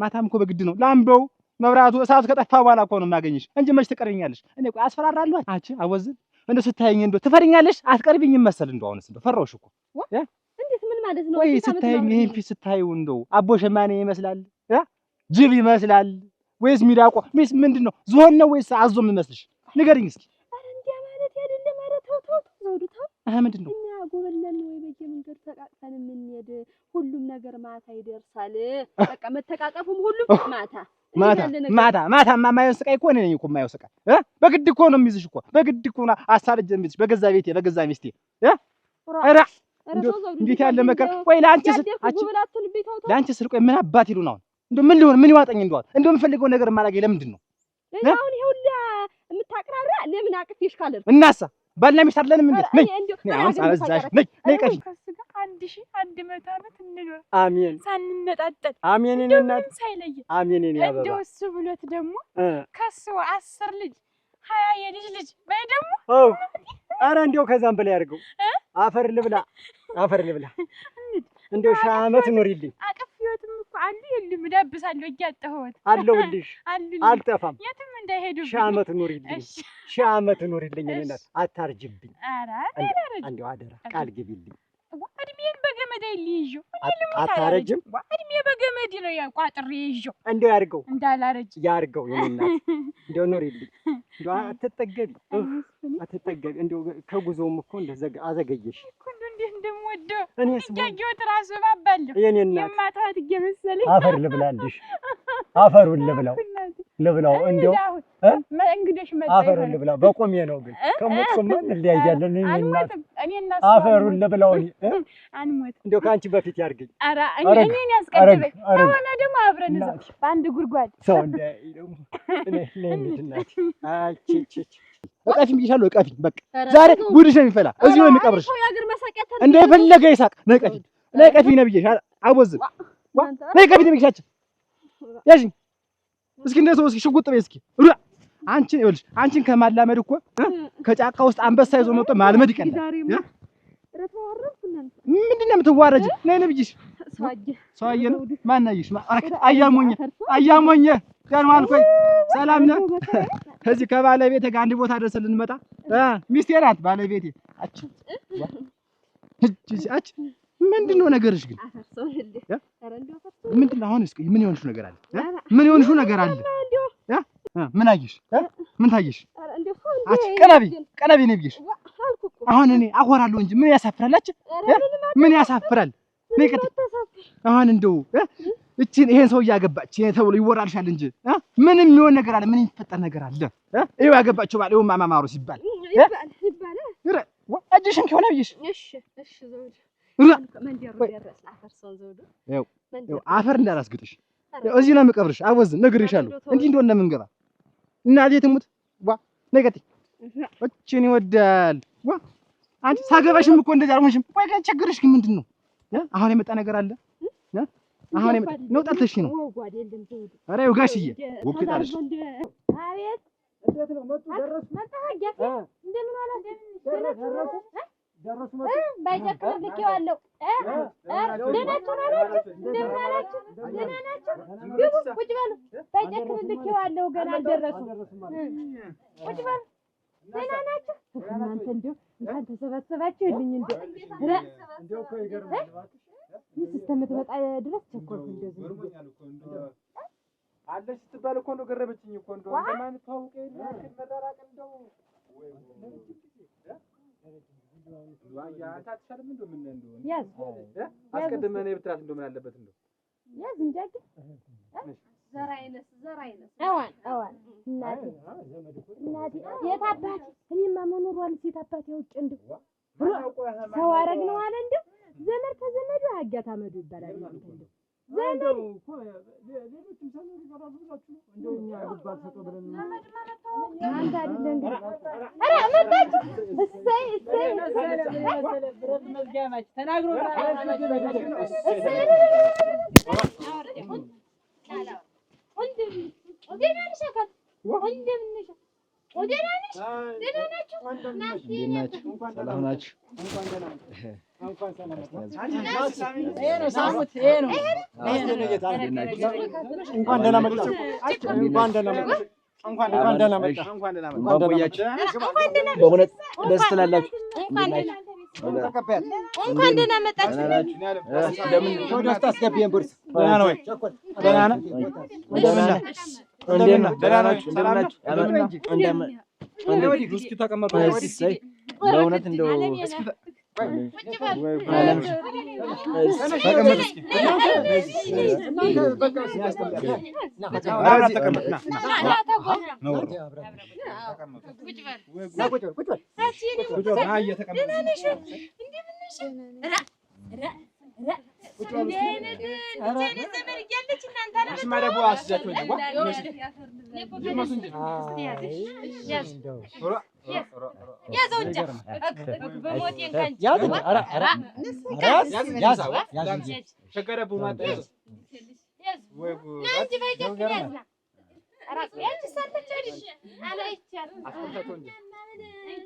ማታም እኮ በግድ ነው ላምበው መብራቱ እሳቱ ከጠፋ በኋላ እኮ ነው የማገኝሽ እንጂ መች ትቀርኛለሽ እኔ ቆይ አስፈራራለሁ አንቺ አወዝ እንደው ስታየኝ እንደው ትፈሪኛለሽ አትቀርቢኝም መሰል እንደው አሁንስ እንደው ፈራሁሽ እኮ እንዴት ምን ማለት ነው ወይ ስታየኝ ይሄን ፊት ስታዩ እንደው አቦ ሸማኔ ይመስላል ጅብ ይመስላል ወይስ ሚዳቆ ሚስ ምንድነው ዝሆን ነው ወይስ አዞ የሚመስልሽ ንገሪኝ እስኪ ኧረ እንዲያ ማለት አይደለም ኧረ ተው ዘውዱ ተው ምንድን ነው እኛ ጎበለን ወይ በየመንገዱ ተቃቅፈን የምንሄድ ሁሉም ነገር ማታ ይደርሳል። በቃ መተቃቀፉም ሁሉም ማታ ማየው ስቃይ እኮ ነኝ እኮ ማየው ስቃይ በግድ እኮ ነው የሚይዝሽ እኮ በግድ እኮ ነው አሳልጀ የሚይዝሽ በገዛ ቤቴ በገዛ ሚስቴ ኧረ እንዴት ያለ መከራ ወይ ለአንቺ ስል ቆይ ምን አባት ይሉን አሁን እንደው ምን ሊሆን ምን ይዋጠኝ እንደው የምፈልገው ነገር ማላገኝ ለምንድን ነው አሁን ይሁላ የምታቀራራ ለምን አቅፌሽ ካለር እናሳ ባልና ሚስት አይደለንም እንዴ ነይ አሁን ሳበዛሽ ነይ ቀፊ ከስጋ 1100 ዓመት እንኖር አሜን ሳንነጣጠል አሜን እኔ እናት ሳይለይ አሜን እኔ ያበባ እንደው እሱ ብሎት ደግሞ ከሱ 10 ልጅ 20 የልጅ ልጅ በይ ደግሞ ኧረ እንደው ከዛም በላይ አድርገው አፈር ልብላ እንደው ሺህ ዓመት ኑሪልኝ አቅፍዮትም እኮ አሉ የሉም እዳብሳለሁ እያጠሁት አለሁልሽ አልጠፋም የትም እንዳይሄዱ ሺህ ዓመት ኑሪልኝ እኔ እናት አታርጅብኝ ኧረ እንደው አደራ ቃል ግቢልኝ እድሜን በገመድ ይይዤው አታረጅም እድሜ በገመድ ነው ያቋጥሬ ይዤው እንደው ያርገው እንዳላረጅ ያርገው የኔ እናት እንደው ኑሪልኝ እንደው አትጠገቢ እንደው ከጉዞም እኮ እንደዘጋ አዘገየሽ እኮ እንዴት እንደምወደው እያየሁት እራሱ ባባለሁ የኔ እናት የማታዋት እየመሰለኝ አፈር ልብላልሽ አፈሩን ልብላው እንደው እንግዶሽ መጣ አፈሩን ልብላው በቆሜ ነው ግን ከሞትኩማ እንለያያለን እኔ እናት አፈሩን ልብላው አንሞት እንደው ካንቺ በፊት ያርገኝ ኧረ እኔን ያስቀድበኝ ከሆነ ደግሞ አብረን እዛው በአንድ ጉድጓድ ሰው እንዳይ ደግሞ እኔ እናት እቀፊኝ ብዬሻለሁ እቀፊኝ በቃ ዛሬ ጉድሽ ነው የሚፈላ እዚህ ነው የሚቀብርሽ እንደፈለገ ይሳቅ ነይ ቀፊኝ ነው ብዬሽ አቦዝን ነይ ቀፊኝ ነው ብዬሻች ያዥኝ እስኪ እንደው እስኪ ሽጉጥ በይ እስኪ አንቺን ይኸውልሽ አንቺን ከማላመድ እኮ ከጫካ ውስጥ አንበሳ ይዞ መጥቶ ማልመድ ይቀላል ምንድን ነው የምትዋረጂ ነይ ነው ብዬሽ ሰውዬ ነው ማን አየሽ አያሞኘ ጋር ማልኮይ ሰላም ነህ ከዚህ ከባለቤቴ ጋር አንድ ቦታ ደርሰን ልንመጣ ሚስቴ ናት ባለቤቴ አች ምንድነው ነገርሽ ግን ምንድነው አሁን እስኪ ምን የሆንሽው ነገር አለ ምን አየሽ ምን ታየሽ አች ቀናቢ ነኝ ብዬሽ አሁን እኔ አኮራለሁ እንጂ ምን ያሳፍራል ምን ያሳፍራል ነይቀጥ አሁን እንደው ይሄን ሰው ያገባች ይሄ ተብሎ ይወራልሻል እንጂ ምንም የሚሆን ነገር አለ ምን የሚፈጠር ነገር አለ ይሄው ያገባችው ባለው ማማማሩ ሲባል ይባላል እጅሽን ከሆነ ብዬሽ እሺ ዘውድ መንደሩ ደረስ አፈርሶን ዘውዱ ይኸው አፈር እንዳላስግጥሽ እዚህ ነው የምቀብርሽ አወዝ ነግሬሻለሁ እንዲህ እንደሆነ የምንገባ እናቴ ትሙት ነይቀጥ እቺን ይወዳል አንቺ ሳገባሽም እኮ እንደዚህ አልሆንሽም ወይ ችግርሽ ግን ምንድነው አሁን የመጣ ነገር አለ አሁን የመጣ ነው ጠልተሽ ነው ኧረ ይኸው ጋሽዬ ወክታለሽ አቤት እንዴት ነው መጡ ደረሱ እንደምን አላችሁ ደረሱ ባይጨክር ልኬዋለሁ ደህና ናችሁ እንደምን አላችሁ ደህና ናችሁ ግቡ ቁጭ በሉ ባይጨክር ልኬዋለሁ ገና አልደረሱም ቁጭ በሉ ደህና ናችሁ እናንተ እንደው እንኳን ተሰበሰባችሁልኝ እንደው እኮ ይገርማል እስከምትመጣ ድረስ ቸኮልኩ እንደዚህ አለሽ ስትባል እኮ እንደው ገረመችኝ እኮ እንደው እንደማን ታውቀ መራራቅ እንደው ያ ታጥሻለም እንደው ምን እንደው ያዝ አስቀድመህ ነይ ብትላት እንደው ምን አለበት እንደው ያዝ እንጂ ዘራይነስ አዋን እናቴ የት አባት እኔማ መኖሯን ሴት አባት ያውጭ እንደው ሰው አረግ ነው አለ እንደው ዘመድ ከዘመዱ አጋታ መዱ ይባላል እንደው ዘመድ እኮ ሌሎችም ሰው ይቀራሉ ብላችሁ እንደው እኛ ልባል ሰጠው ብለን ዘመድ ማለት አንተ አይደለም እንግዲህ ኧረ መጣች እሰይ ብረት መዝጋማች ተናግሮ እንኳን ደህና መጣችሁ። ለምን ወደ ውስጥ አስገቢኝ ቦርስ ደህና ነው ወይ? ደህና ነው። እንደምን ናችሁ? ሰላም ናችሁ? እንደምን እስኪ ተቀመጡ። ለእውነት እንደው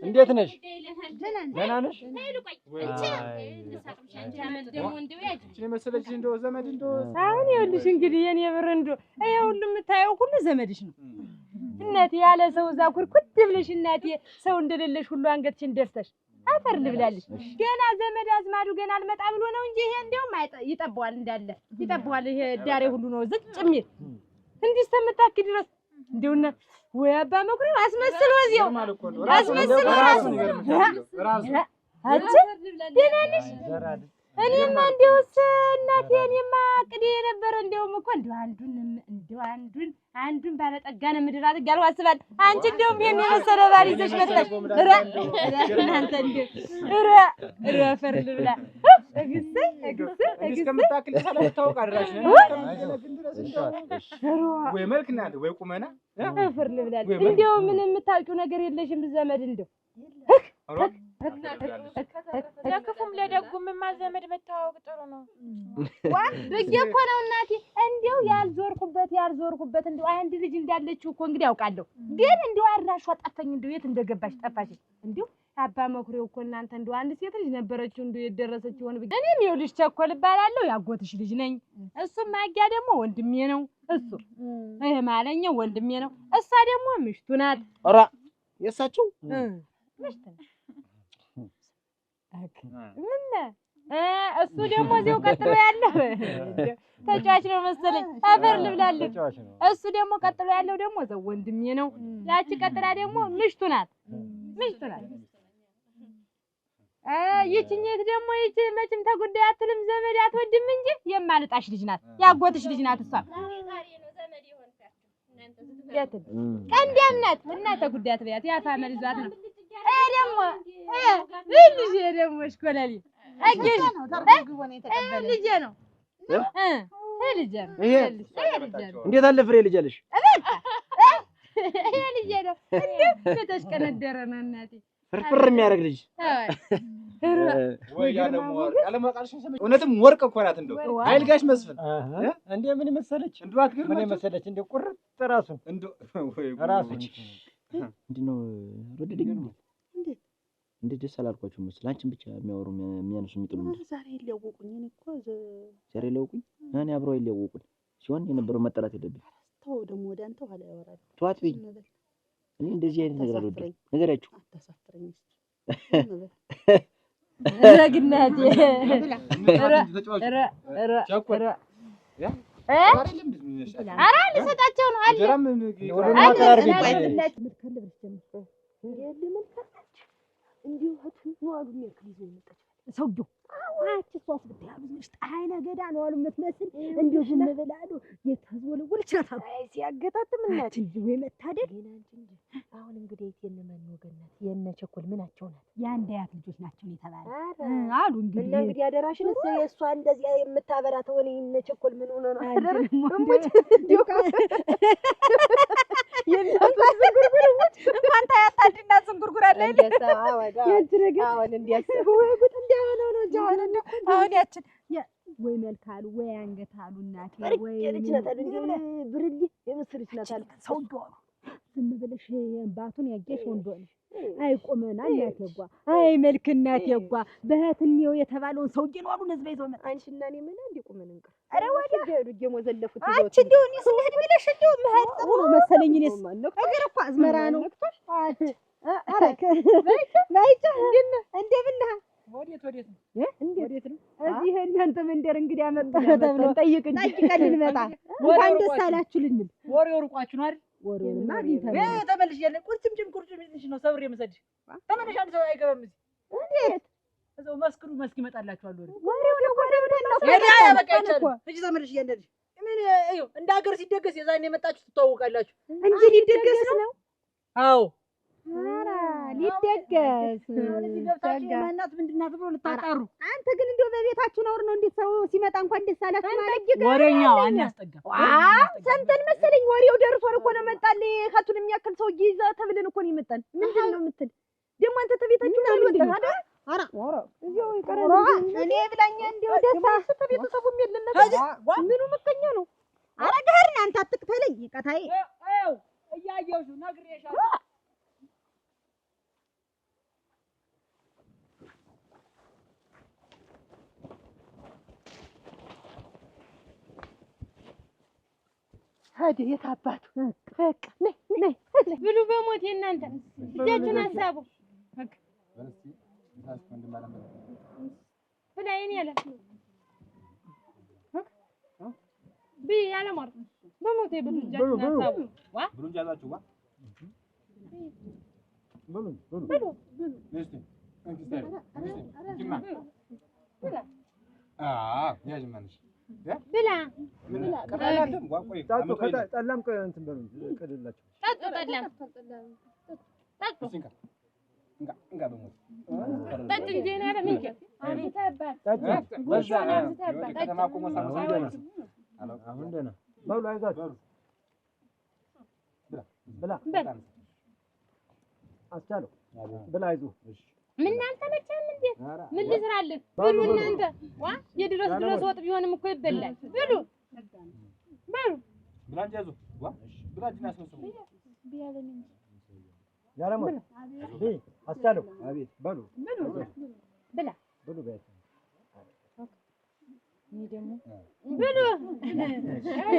እንዴት ነሽ? ደህና ነሽ? አሁን ይኸውልሽ እንግዲህ የኔ ብር እንደው ይሄ ሁሉ የምታየው ሁሉ ዘመድሽ ነው እናቴ። ያለ ሰው እዛ ኩርኩት ብለሽ እናቴ ሰው እንደሌለሽ ሁሉ አንገትሽን ደፍተሽ አፈር ልብላለሽ። ገና ዘመድ አዝማዱ ገና አልመጣ ብሎ ነው እንጂ ይሄ እንደውም ይጠባዋል እንዳለ ይጠባዋል። ይሄ ዳሬ ሁሉ ነው ዝጭ የሚል እንዲህ እስከምታክ ድረስ እንደውና ወይ አባ መኩሪያ አስመስሎ እዚያው አስመስሎ ራሱ አጭ ደህና ነሽ? እኔማ እንደውስ እናቴ እኔማ ቅዴ የነበረ እንደውም እኮ እንደው አንዱን ባለጠጋ ነው ምድር አድርጋለሁ አስባለሁ። አንቺ እንደውም ይሄን የመሰለ ባል ይዘሽ መጣሽ። እናንተ እንደው ፈር ልብላ እስከምታክል ሳላስታውቅ አድራሽ ነው ወይ መልክና ወይ ቁመና ፈር ልብላ። እንደው ምን የምታውቂው ነገር የለሽም ዘመድ እንደው ለክፉም ለደጉም ዘመድ መተዋወቅ ጥሩ ነው። ብዬሽ እኮ ነው እናቴ። እንደው ያልዞርኩበት እንደው አንድ ልጅ እንዳለችው እኮ እንግዲህ አውቃለሁ። ግን እንደው አድራሿ ጠፋኝ። እንደው የት እንደገባሽ ጠፋሽ። እንደው አባ መኩሪያው እኮ እናንተ እንደው አንድ ሴት ልጅ ነበረችው እንደው የደረሰች ይሆን ብዬሽ። እኔም ይኸውልሽ ቸኮል እባላለሁ ያጎትሽ ልጅ ነኝ። እሱም ማጊያ ደግሞ ወንድሜ ነው። እሱ ይሄ ማለኛው ወንድሜ ነው። እሷ ደግሞ ምሽቱ ናት። ኧረ የእሳቸው ምሽት ናት። ምን እሱ ደግሞ እዚያው ቀጥሎ ያለው ተጫዋች ነው መሰለኝ። አፈር ልብላለች። እሱ ደግሞ ቀጥሎ ያለው ደግሞ ዘው ወንድሜ ነው። ያቺ ቀጥላ ደግሞ ምሽቱ ናት። ይችኛት ደግሞ ይች መቼም ተጉዳይ አትልም ዘመድ አትወድም እንጂ የማልጣሽ ልጅ ናት። ያጎትሽ ልጅ ናት። እሷ ቀንዲያም ናት። እናንተ ጉዳይ አትበያት። ያፋመል ይዟት ነው ደግሞ ልጄ ደግሞ እሽኮለሌ አገሽ ልጄ ነው ልጄ ነው። እንዴት አለ ፍሬ ልጅ አለሽ? ልጄ ነው እንደው የተሽቀነደረ ነው እናቴ። ፍርፍር የሚያደርግ ልጅ ወይ ያለም ወርቅ አለማቃልሽ እውነትም ወርቅ እኮ ናት። እንደው አይልጋሽ መስፍን እንዴ ምን መሰለች? እንደው አትገርም ምን መሰለች? እንደው ቁርጥ ራሱን እንደው ወይ ራሱን ምንድነው ወደደኝ እንዴ ደስ አላልኳችሁም መሰል? አንቺን ብቻ የሚያወሩ የሚያነሱ የሚጥሉ ዛሬ ሊያወቁኝ እኮ ዛሬ ሊያወቁኝ እኔ አብረው ሊያወቁኝ ሲሆን የነበረው መጠራት የለብኝ። ተው ደግሞ ወደ አንተ ኋላ ያወራል። ተዋት በይ። እኔ እንደዚህ አይነት ነገር አልወድም። ነገራችሁ አታሳፍረኝ ረግናቴ ኧረ ልሰጣቸው ነው አለ እንዲሁ ነው አሉ የሚያክል ይዞ የመጣች ሰውዬው አንቺ ሷስ ብትያዙ ምንሽ ፀሐይ ነገዳ ነው አሉ የምትመስል እንዲሁ ዝም ብላ ነው የተዝወለወለች ናት። አይ ሲያገጣጥም እናት እንጂ ወይ መታደል እንጂ አሁን እንግዲህ የነማን ወገን ናት? የነ ቸኮል ምናቸው ናት? የአንድ አያት ልጆች ናቸው የተባለ አሉ። እንግዲህ አደራሽን የእሷ እንደዚህ የምታበራ ተሆነ የነ ቸኮል ምን ሆነ ነው እሙት እንዲሁ የእናቷ ዝንጉርጉር እሙት እንኳን ታያታድና ዝንጉርጉር አለ እንዴ አሁን እንዲያስቡ ወይ ጉድ እንዲያሆነው ነው ጃሆነ ነው አሁን ያችን ወይ መልካሉ ወይ አንገታሉ እናቴ ወይ ልጅ ናት እንዴ ብርድ የምስልሽ ናት አለ ሰውዶ ዝም ብለሽ ባቱን ያገሽ ወንዶ አይ ቆመና እናቴ ጓ አይ መልክ እናቴ ጓ በህትኔው የተባለውን ሰውዬ ነው አሉ ነዝበይ ዘው መጣ አንቺና እኔ ምን እንዴ ቆመን እንቀር አረ ወዲያ ሄዱ ጀሞዘለፉት ይዞት አንቺ እንደው እኔ ስለሄድ ብለሽ እንደው መሀል ጥሩ ነው መሰለኝ እኔስ ነገር እኮ አዝመራ ነው አት አረ ባይታ እንደምን ወዴት ነው ወዴት ነው እዚህ እናንተ መንደር እንግዲህ አመጣ ተብለን ጠይቀን ልንመጣ እንኳን ደስ አላችሁ ልንል ወሬው ርቋችሁ ነው አይደል? ወሬውማ አግኝተን ተመልሽ ያለ ቁርጭምጭም ነው ሰብሬ የምሰድሽ። ተመልሽ አንድ ሰው አይገባም እዚህ። እንዴት እዛው መስክሩ መስክ ይመጣላችኋል። ወሬው ነው ያ በቃ ይቻላል። እጂ ተመልሽ ያለልሽ ምን እዩ እንደ ሀገር ሲደገስ የዛኔ የመጣችሁ ትተዋወቃላችሁ እንጂ ሊደገስ ነው። አዎ ኧረ ሊደገስ እዚህ ገብታችሁ ማናት ምንድናት ብሎ ልታጣሩ። አንተ ግን እንደው በቤታችሁ ነውር ነው እንዴት ሰው ሲመጣ እንኳን ደስ አላችሁ ማለት ወሬኛው አናስጠጋ ሰምተን መሰለኝ ወሬው ደርሶን እኮ ነው መጣል ከቱን የሚያክል ሰው ይዛ ተብለን እኮ ነው ይመጣል። ምንድን ነው የምትል ደግሞ አንተ ተቤታችሁ ነው ምንድን አይደል? ኧረ እዚያው ይቀራል እኔ ብላኝ እንደው ደስ ተቤተሰቡም የለለት ምኑ መከኛ ነው። ኧረ ገህርን አንተ አትቅተለኝ ይቀታይ አው እያየሁሽ ነግሬሻለሁ። ታዲያ የት አባቱ በቃ ነይ ብሉ በሞት የእናንተ እጃችሁን አሳቡ ብላይን ያለ ቢ ያለ ማር በሞት ብሉ እጃችሁን አሳቡ ዋ ብሉ እንጃላችሁ ዋ ብሉ ነስቲ እንግዲህ ብላ ያጅማንሽ ብላ ቀላላለም ጓቆይ ጠላም እንትን በሉ ቀደላችሁ ጠጡ ጠላም ጠጡ እንጋ በሞት ጠጥ እንጂ ነው አይደል? ምን አንተ አባት ወዛ ከተማ ቆሞ ሳምሳይ አሁን ደህና በሉ አይዛችሁ ብላ አስቻለው ብላ አይዞህ ምን እናንተ መቼም እንዴት ምን ልስራልህ? ብሉ እናንተ ዋ የድረስ ወጥ ቢሆንም እኮ ይበላል። ብሉ ብሉ ብላንጂ ያዙ ዋ ብላንጂ አስመስሉ ቢያለን ያለሞት አስቻለው አቤት በሉ ብላ ብሉ በያት እኔ ደግሞ ብሉ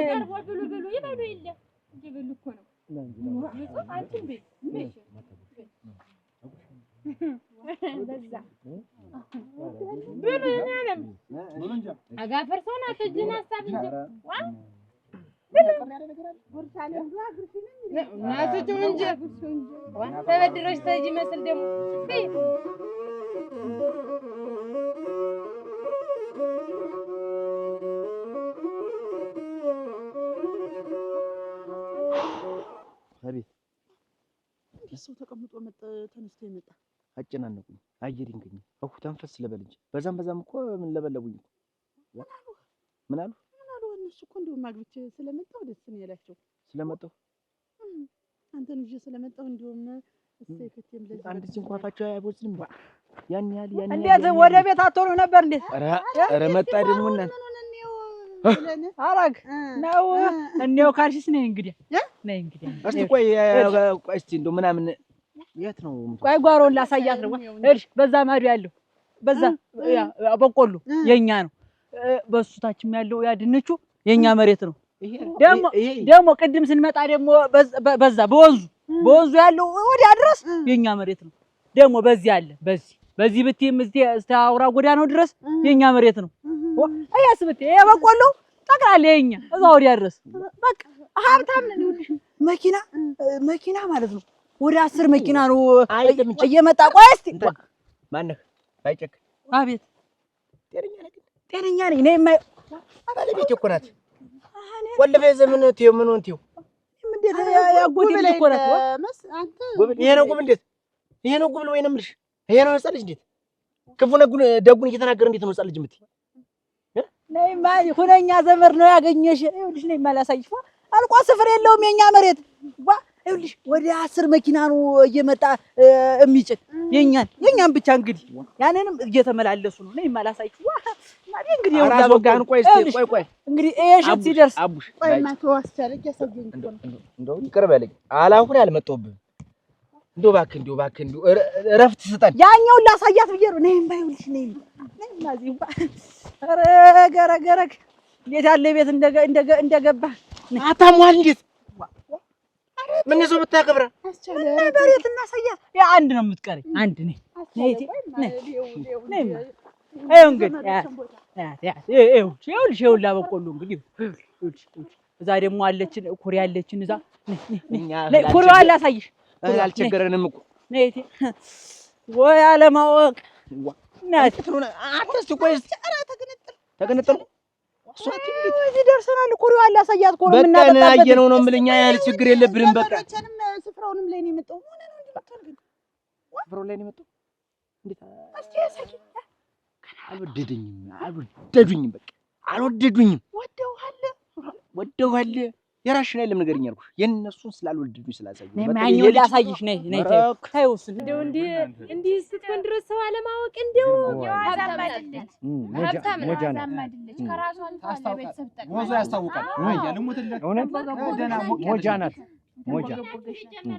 ቀርቦ ብሉ ብሉ ይበሉ የለ እንጂ ብሉ እኮ ነው አንቺን ቤት ምሽ በዛ ብሉ እናለም አጋፈር ሰው ናት እጅን ሀሳብ እንጂ ዋ እናቶቹ እንጂ ተበድሮሽ ተጂ መስል ደግሞ አቤት ሰው ተቀምጦ ተነስቶ ይመጣ አጨናነቁኝ። አየር ይንገኝ እኮ ተንፈስ ለበል እንጂ በዛም እኮ ምን ለበለቡኝ ምን አሉ እነሱ እኮ እንደው ማግብቼ ስለመጣሁ ደስ ነው ያላቸው። ስለመጣሁ አንተን ይዤ ስለመጣሁ እንደውም እሰይ ከተም ለዚህ አንድ እንኳታቸው አይቦዝንም ያን ያህል እንዴት ወደ ቤት አትሆኑ ነበር እንዴ? ኧረ መጣ ደግሞ እናንተ አረግ ነው እንዴው ካልሽስ ነኝ እንግዲህ እስቲ ቆይ እስቲ እንደው ምናምን የት ነው ቆይ ጓሮን ላሳያት ነው እልሽ በዛ ማዶ ያለው በዛ በቆሎ የኛ ነው በሱታችም ያለው ያ ድንቹ የኛ መሬት ነው ደግሞ ቅድም ስንመጣ ደግሞ በዛ በወንዙ ያለው ወዲያ ድረስ የኛ መሬት ነው ደግሞ በዚህ አለ በዚህ ብትይም እስቲ አውራ ጎዳናው ድረስ የኛ መሬት ነው አያስብት የበቆሎ ጠቅላላ የኛ እዛ ወዲያ ድረስ በቃ ሀብታም ነን ይልሽ መኪና ማለት ነው ወደ 10 መኪና ነው እየመጣ ቆይ እስቲ ማነህ ባይጨክ አቤት ጤነኛ ነኝ ባለቤቴ እኮ ናት ወለፈ ዘመን ተው ምን ወንቲው እንዴት ያጎቴ ልጅ እኮ ናት አንተ ይሄ ነው ጉብ እንዴት ይሄ ነው ጉብ ወይ ነው የምልሽ ይሄ ነው ህፃን ልጅ እንዴት ክፉ ደጉን እየተናገረ እንዴት ነው ህፃን ልጅ የምትይ ነይማ ሁነኛ ዘመር ነው ያገኘሽ ይኸውልሽ ነይማ ላሳይሽ አልቆ ስፍር የለውም የኛ መሬት ይኸውልሽ ወደ 10 መኪና ነው እየመጣ የሚጭን የኛን ብቻ እንግዲህ ያንንም እየተመላለሱ ነው ነይማ ላሳይሽ እንግዲህ አራስ ወጋን ቆይ እንግዲህ እሺ ሲደርስ አቡሽ ቆይማ ተዋስቻለች ያሰገኝ እንደው ይቅር በለኝ አላሁን ያልመጣሁብህ እንደው እባክህ እረፍት ስጠን ያኛውን ላሳያት ብዬ ነው ነይማ ይኸውልሽ ነይማ እዚህ ኧረ ገረገረግ እንዴት ያለ ቤት እንደገባ አታሟል እንዴት ምን ይዞ ብታከብራ በሬት እናሳያት ያ አንድ ነው የምትቀረኝ አንድ ነይ ይኸው እንግዲህ ይኸውልህ በቆሎ እንግዲህ እዛ ደግሞ አለችን ኩሪ አለችን እዛ ኩሪዋ ላሳይሽ አልቸገረንም እኮ ወይ አለማወቅ እናት አንተስ ቆይ ተገነጠል እዚህ ደርሰናል። ኩሪዋ ላሳያት እኮ ነው የምናጠጣበት። በቃ አየነው ነው የምልህ እኛ ያህል ችግር የለብንም። በቃ ስፍራውንም ላይ ነው የመጣው ስፍራው ላይ ነው የመጣው። እንዴት አልወደዱኝም። በቃ አልወደዱኝም። ወደውሃል የራስሽን አይደለም ንገሪኝ አልኩሽ። የእነሱን ስላልወደዱኝ ስላሳዩኝ ማኛው ላሳይሽ ነይ ታዩስ እንደው እንዲህ ስትሆን ድረስ ሰው አለማወቅ እንደው ሀብታም አይደለች ከራሷ አልፋ ለቤተሰብ ጠቅማ ወዞ ያስታውቃል። አያ ልሙትልህ እውነት ደህና ሞጃ ናት ሞጃ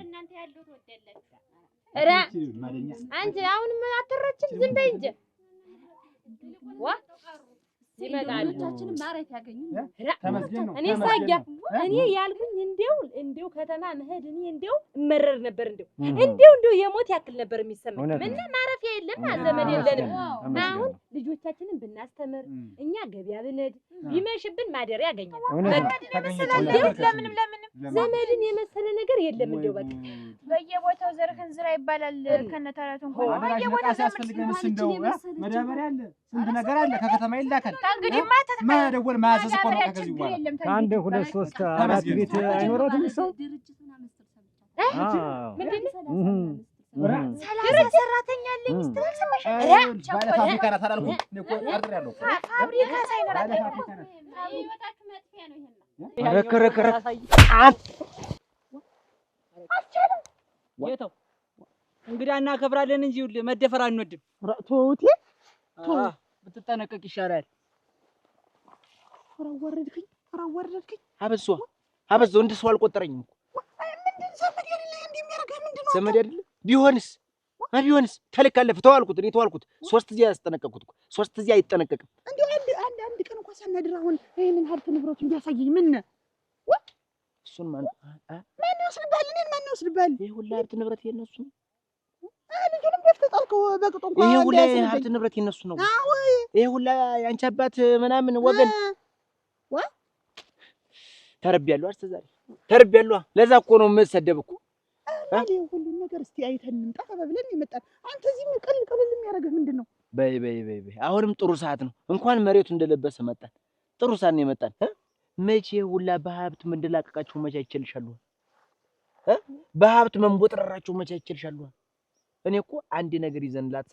እናንተ ያለው ተወደላችሁ ኧረ አንቺ አሁንም አትረችም ዝም በይ እንጂ ዋ ሲመጣልቻችንም ማረፍ ያገኙ እኔ ሳያ እኔ ያልኩኝ እንደው ከተማ መሄድ እኔ እንደው እመረር ነበር እንደው የሞት ያክል ነበር የሚሰማኝ። ምን ማረፊያ የለም ዘመድ የለንም። አሁን ልጆቻችንን ብናስተምር እኛ ገበያ ብንሄድ ቢመሽብን ማደሪያ ያገኛል። ለምንም ዘመድን የመሰለ ነገር የለም። እንደው በቃ በየቦታው ዘርህን ዝራ ይባላል ከነተረቱ እንኳን በየቦታው ያስፈልገንስ እንደው መዳበሪያ አለ ስንት ነገር አለ ከከተማ ይላካል። እንግዲህ መደወል ማዘዝ እኮ ነው። ከዚህ በኋላ አንድ 2 3 4 ቤት አይኖራትም ሰው ሰላሳ ሰራተኛ አለኝ ስትልስመሽ ባለ ፋብሪካ ናት አላልኩም እኮ አርጥር ያለው ፋብሪካ ሳይኖራት ህይወታችሁ መጥፊያ ነው። ይሄን ረከረከረ የተው እንግዲህ እናከብራለን እንጂ መደፈር አንወድም። ተውቴ ብትጠነቀቅ ይሻላል። አወረድከኝ አበዛው እንደ ሰው አልቆጠረኝም እኮ ዘመድ አይደለ እንደሚያደርገህ ምንድን ነው? ዘመድ አይደለ ቢሆንስ ተልካለፍ ተዋልኩት። እኔ ተዋልኩት 3 ጊዜ ያስጠነቀቅኩት 3 ጊዜ አይጠነቀቅም። እንደው አንድ ቀን እንኳን ሳናድር አሁን ይሄንን ሀብት ንብረቱ እንዲያሳየኝ ምን እሱን ማን ይወስድብሃል? እኔን ማን ይወስድብሃል? ይሄ ሁላ ሀብት ንብረት የነሱ ነው። ልጁንም ደፍተህ ጣልከው በቅጡ እንኳን ይሄ ሁላ ሀብት ንብረት የነሱ ነው። ይሄ ሁላ ያንቺ አባት ምናምን ወገን ተረብያለሁ። አስተዛሪ ተረብያለሁ። ለዛ እኮ ነው የምሰደብ እኮ ሁሉ ነገር እስቲ አይተን እንምጣ ተባብለን የመጣን አንተ እዚህ ቅልል የሚያደርግህ ምንድን ነው? በይ አሁንም ጥሩ ሰዓት ነው። እንኳን መሬቱ እንደለበሰ መጣን። ጥሩ ሰዓት ነው የመጣን። መቼ ሁላ በሀብት መንደላቀቃችሁ መቼ አይችልሻለሁ? በሀብት መንቦጥራራችሁ መቼ አይችልሻለሁ? እኔ እኮ አንድ ነገር ይዘንላት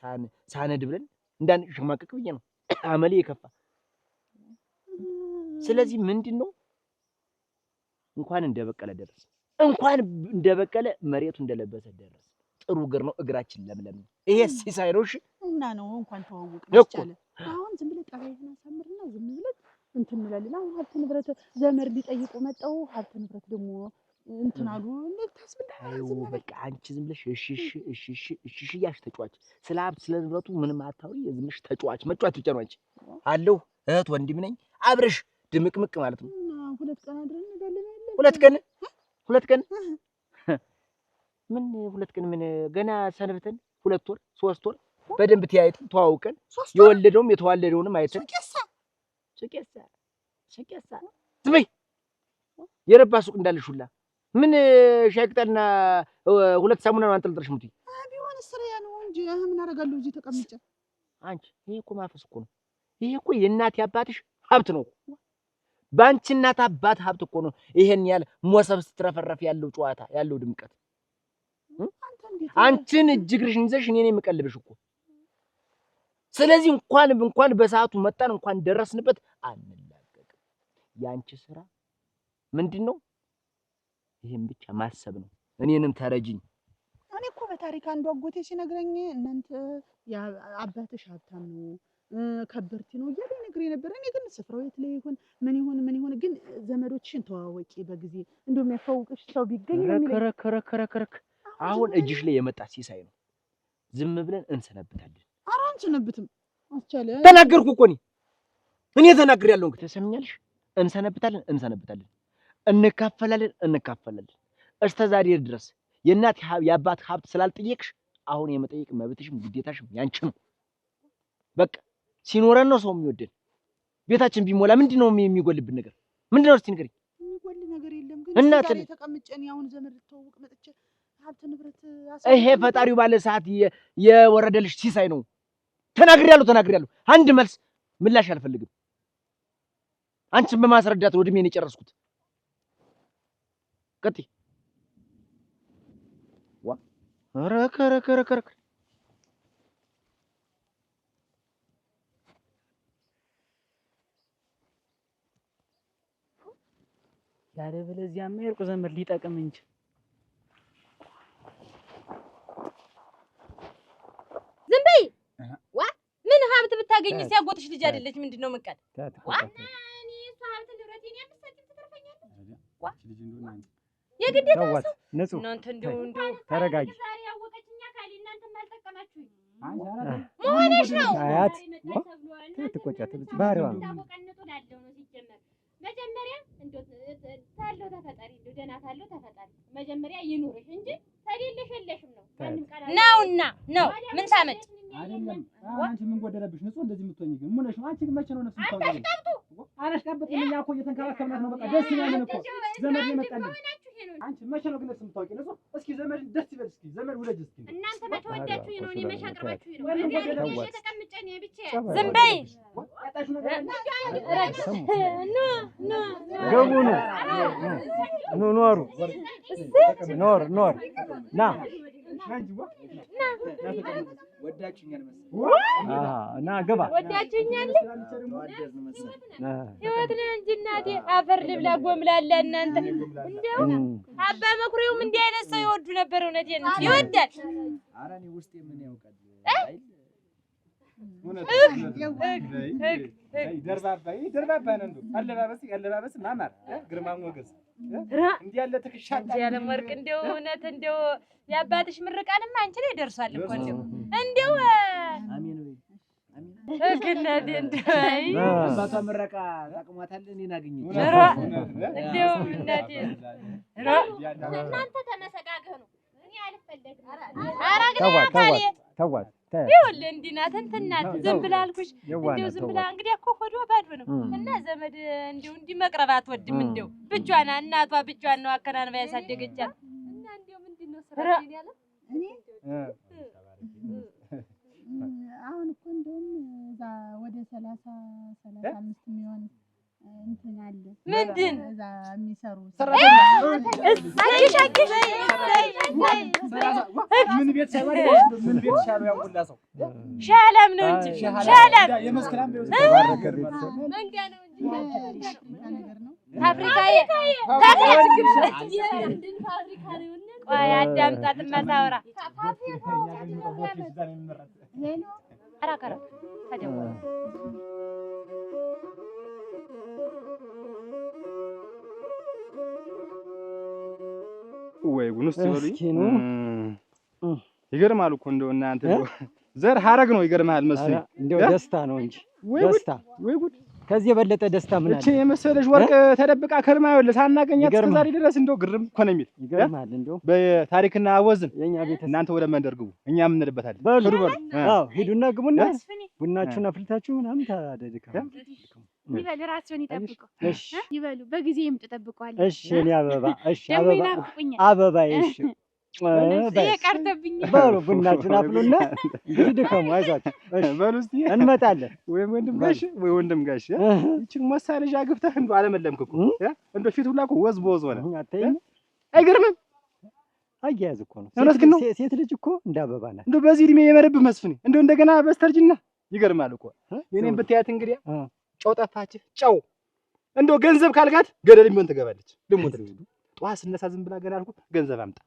ሳነድ ብለን እንዳንሸማቀቅ ብዬ ነው አመሌ የከፋ። ስለዚህ ምንድን ነው እንኳን እንደበቀለ ደረሰ፣ እንኳን እንደበቀለ መሬቱ እንደለበሰ ደረሰ። ጥሩ እግር ነው፣ እግራችን ለምለም ነው። ይሄ ሲሳይ ነው። እሺ እና ነው እንኳን ተዋወቅን ይቻላል። አሁን ዝም ብለህ ጠባይህን አሳምርና ዝም ብለህ እንትን እንላለን። አሁን ሀብት ንብረት ዘመድ ሊጠይቁ መጣው። ሀብት ንብረት ደግሞ እንትን አሉ እንታስብልህ። በቃ አንቺ ዝም ብለሽ እሺ እያልሽ ተጫዋች። ስለ ሀብት ስለ ንብረቱ ምንም አታውሪ። ዝም ብለሽ ተጫዋች መጫወት ብቻ ነው። አንቺ አለሁ እህት ወንድም ነኝ አብረሽ ድምቅምቅ ማለት ነው። 2 ቀን አድረን እንሄዳለን። 2 ቀን ምን 2 ቀን ምን ገና ሰንብተን 2 ወር 3 ወር በደንብ ተያይተን ተዋውቀን የወለደውም የተዋለደውንም አይተን ሸቄሳ ዝም በይ። የረባ ሱቅ እንዳለሽ ሁላ ምን ሻይ ቅጠልና 2 ሳሙና ነው አንጠልጥለሽ የምትይ? ቢሆን ስራዬ ነው እንጂ ምን አደርጋለሁ እዚህ ተቀምጬ። አንቺ ይሄ እኮ ማፈስ እኮ ነው። ይሄ እኮ የእናት አባትሽ ሀብት ነው። በአንቺ እናት አባት ሀብት እኮ ነው ይሄን ያህል ሞሰብ ስትረፈረፍ ያለው ጨዋታ ያለው ድምቀት። አንቺን እጅግርሽን ይዘሽ እኔ ነኝ የምቀልብሽ እኮ። ስለዚህ እንኳን በሰዓቱ መጣን እንኳን ደረስንበት አንላቀቅም። ያንቺ ስራ ምንድነው? ይሄን ብቻ ማሰብ ነው። እኔንም ተረጅኝ። እኔ እኮ በታሪክ አንዱ አጎቴ ሲነግረኝ እናንተ አባትሽ ሀብታም ነው ከበርቲ ነው እያለ ነግሬ ነበር። እኔ ግን ስፍራው የት ላይ ይሆን ምን ይሆን ግን ዘመዶችሽን ተዋወቂ በጊዜ እንደው የሚያፋውቅሽ ሰው ቢገኝ ነው የሚለኝ። ከረከረከረከረከ አሁን እጅሽ ላይ የመጣ ሲሳይ ነው። ዝም ብለን እንሰነብታለን። ኧረ አንሰነብትም። አስቻለ ተናገርኩ እኮ እኔ ተናግሬያለሁ። እንግዲህ ተሰምኛለሽ። እንሰነብታለን፣ እንካፈላለን። እስከ ዛሬ ድረስ የእናት የአባት ሀብት ስላልጠየቅሽ አሁን የመጠየቅ መብትሽም ግዴታሽም ያንቺ ነው። በቃ ሲኖረን ነው ሰው የሚወደን። ቤታችን ቢሞላ ምንድነው የሚጎልብን ነገር? ምንድነው እስቲ ንገሪኝ። የሚጎል ነገር የለም ግን እና ዛሬ ተቀምጨን ያውን ዘመድ ተወውቅ መጥቼ ሀብት ንብረት ይሄ ፈጣሪው ባለ ሰዓት የወረደልሽ ሲሳይ ነው። ተናግሬያለሁ። አንድ መልስ ምላሽ አልፈልግም። አንቺን በማስረዳት ነው እድሜን የጨረስኩት። ቀጥይ። ዋ ረከረከረከረ ያለ በለዚያማ የእርቁ ዘመድ ሊጠቅም እንጂ ዝም በይ። ዋ ምን ሀብት ብታገኝ ሲያጎትሽ ልጅ አይደለች? ምንድነው መቀል? ዋ እኔ እሷ ሀብት ንብረቴን ያመሰጭት ትርፈኛለች። ዋ የግዴታ ንጹህ እናንተ እንደው ተረጋጊ። ዛሬ ያወቀችኛ ካሊ እናንተ ማልጠቀማችሁ መሆንሽ ነው። አያት ትቆጫት ባህሪዋ ነው። መጀመሪያ እንደው ታለው ተፈጣሪ እንደው ደህና ታለው ተፈጣሪ መጀመሪያ ይኑርሽ እንጂ ታዲለሽ የለሽም ነው ነውና ነው። ምን ታመጭ አይደለም። አንቺ ምን ጎደለብሽ? ንጹህ እንደዚህ የምትሆኚ ግን ምን ነሽ? አንቺ ግን መቼ ነው ነፍስ ታውቂ? አላሽቃበጥም። እኛ እኮ እየተንከባከብናት ነው። በቃ ደስ ይላል እኮ ዘመድ ይመጣልኝ። አንቺ መቼ ነው ግን ነፍስ የምታውቂ? ንጹህ እስኪ ዘመድ ደስ ይበል። እስኪ ዘመድ ውለጅ እስኪ። እናንተ በተወዳችሁ ነው። እኔ መሻቅርባችሁ ነው። እዚህ ተቀምጬ ነው ብቻ። ዝም በይ። ገቡ ነው ኖሩ ኖር ና ወዳችኛል ና ገባ ወዳችኛል። ህይወት ነው እንጂ እናቴ አፈር ልብላ ጎምላላ። እናንተ እንደው አባ መኩሪያውም እንዲህ አይነት ሰው ይወዱ ነበር። እውነቴን ነው ይወዳል። ኧረ እኔ ውስጤ ምን ያውቃል? ደርባባ ነው እንደው አለባበስ ማማር ግርማ ሞገስ እንዲህ ያለ ትከሻ ያለ ወርቅ እንደው እውነት እንደው የአባትሽ ምርቃንማ አንቺ ላይ ደርሷል እኮ እንደው አሜን እግነቴ እንደው አባቷ ምረቃ ታቅሟታል። እኔን አገኘች እንደው እናቴ እናንተ ተመሰጋገኑ። እኔ አልፈለግም። ኧረ ግን ተዋት ይኸውልህ እንዲህ ናት እንትን ናት። ዝም ብላ አልኩሽ እንደው ዝም ብላ እንግዲህ እኮ ሆዷ ባዶ ነው እና ዘመድ እንደው እንዲህ መቅረብ አትወድም። እንደው ብቻዋን እናቷ ብቻዋን ነው አከናንባ ያሳደገቻት እና እንደው ምንድነው ስራሽን ያለ እኔ አሁን እኮ እንደውም እዛ ወደ 35 የሚሆን እንትን አለ ምንድን እዛ የሚሰሩ ምን ቤት ሳይባል ምን ቤት ሻሉ ያውላ ሰው ሻለም ነው እንጂ ሻለም የመስከረም መንጋ ነው እንጂ ነገር ነው። አፍሪካዬ ቆይ አዳምጣት መታወራ አራከራ ታዲያ ወይ ጉንስ ይበሉኝ። ይገርማል እኮ እንደው እናንተ ዘር ሐረግ ነው። ይገርማል መስሎኝ እንደው ደስታ ነው እንጂ ደስታ ወይ ጉድ! ከዚህ የበለጠ ደስታ ምን አለ? እቺ የመሰለሽ ወርቅ ተደብቃ ከርማ ይኸውልህ ሳናገኛት እስከ ዛሬ ድረስ እንደው ግርም እኮ ነው የሚል። ይገርማል። እንደው በታሪክና አወዝን የኛ ቤት እናንተ ወደ መንደር ግቡ፣ እኛም እንልበታለን። በሉ አዎ፣ ሂዱና ግቡና ቡናችሁን አፍልታችሁ ምናምን ታደድከው ይበሉ። ራስዎን ይጠብቁ። እሺ ይበሉ። በጊዜ ይምጡ። ጠብቀዋለሁ። እሺ እኔ አበባ እሺ ደግሞ ይናፍቁኛል። አበባ እሺ ቀርቶብኝ በሉ ቡናችሁን አፍሉና እንግዲህ ድከሙ። አይዟችሁ እሺ በሉ እስቲ እንመጣለን። ወይ ወንድም ጋሽ ይቺን ሞሳ ልጅ አግብተህ እንደው አለመለምክ እኮ እንደው ፊት ሁላ እኮ ወዝ በወዝ ሆነ። አትይኝ አይገርምም? አያያዝ እኮ ነው። ሴት ልጅ እኮ እንደ አበባ ናት። እንደው በዚህ እድሜ የመረብህ መስፍኔ እንደው እንደገና በስተርጅና ይገርማል እኮ የኔን ብታያት እንግዲህ ጨው ጠፋች። ጨው እንደው ገንዘብ ካልጋት ገደል ቢሆን ትገባለች። ደግሞ ጠዋት ስነሳ ዝም ብላ ገና አልኩ ገንዘብ አምጣ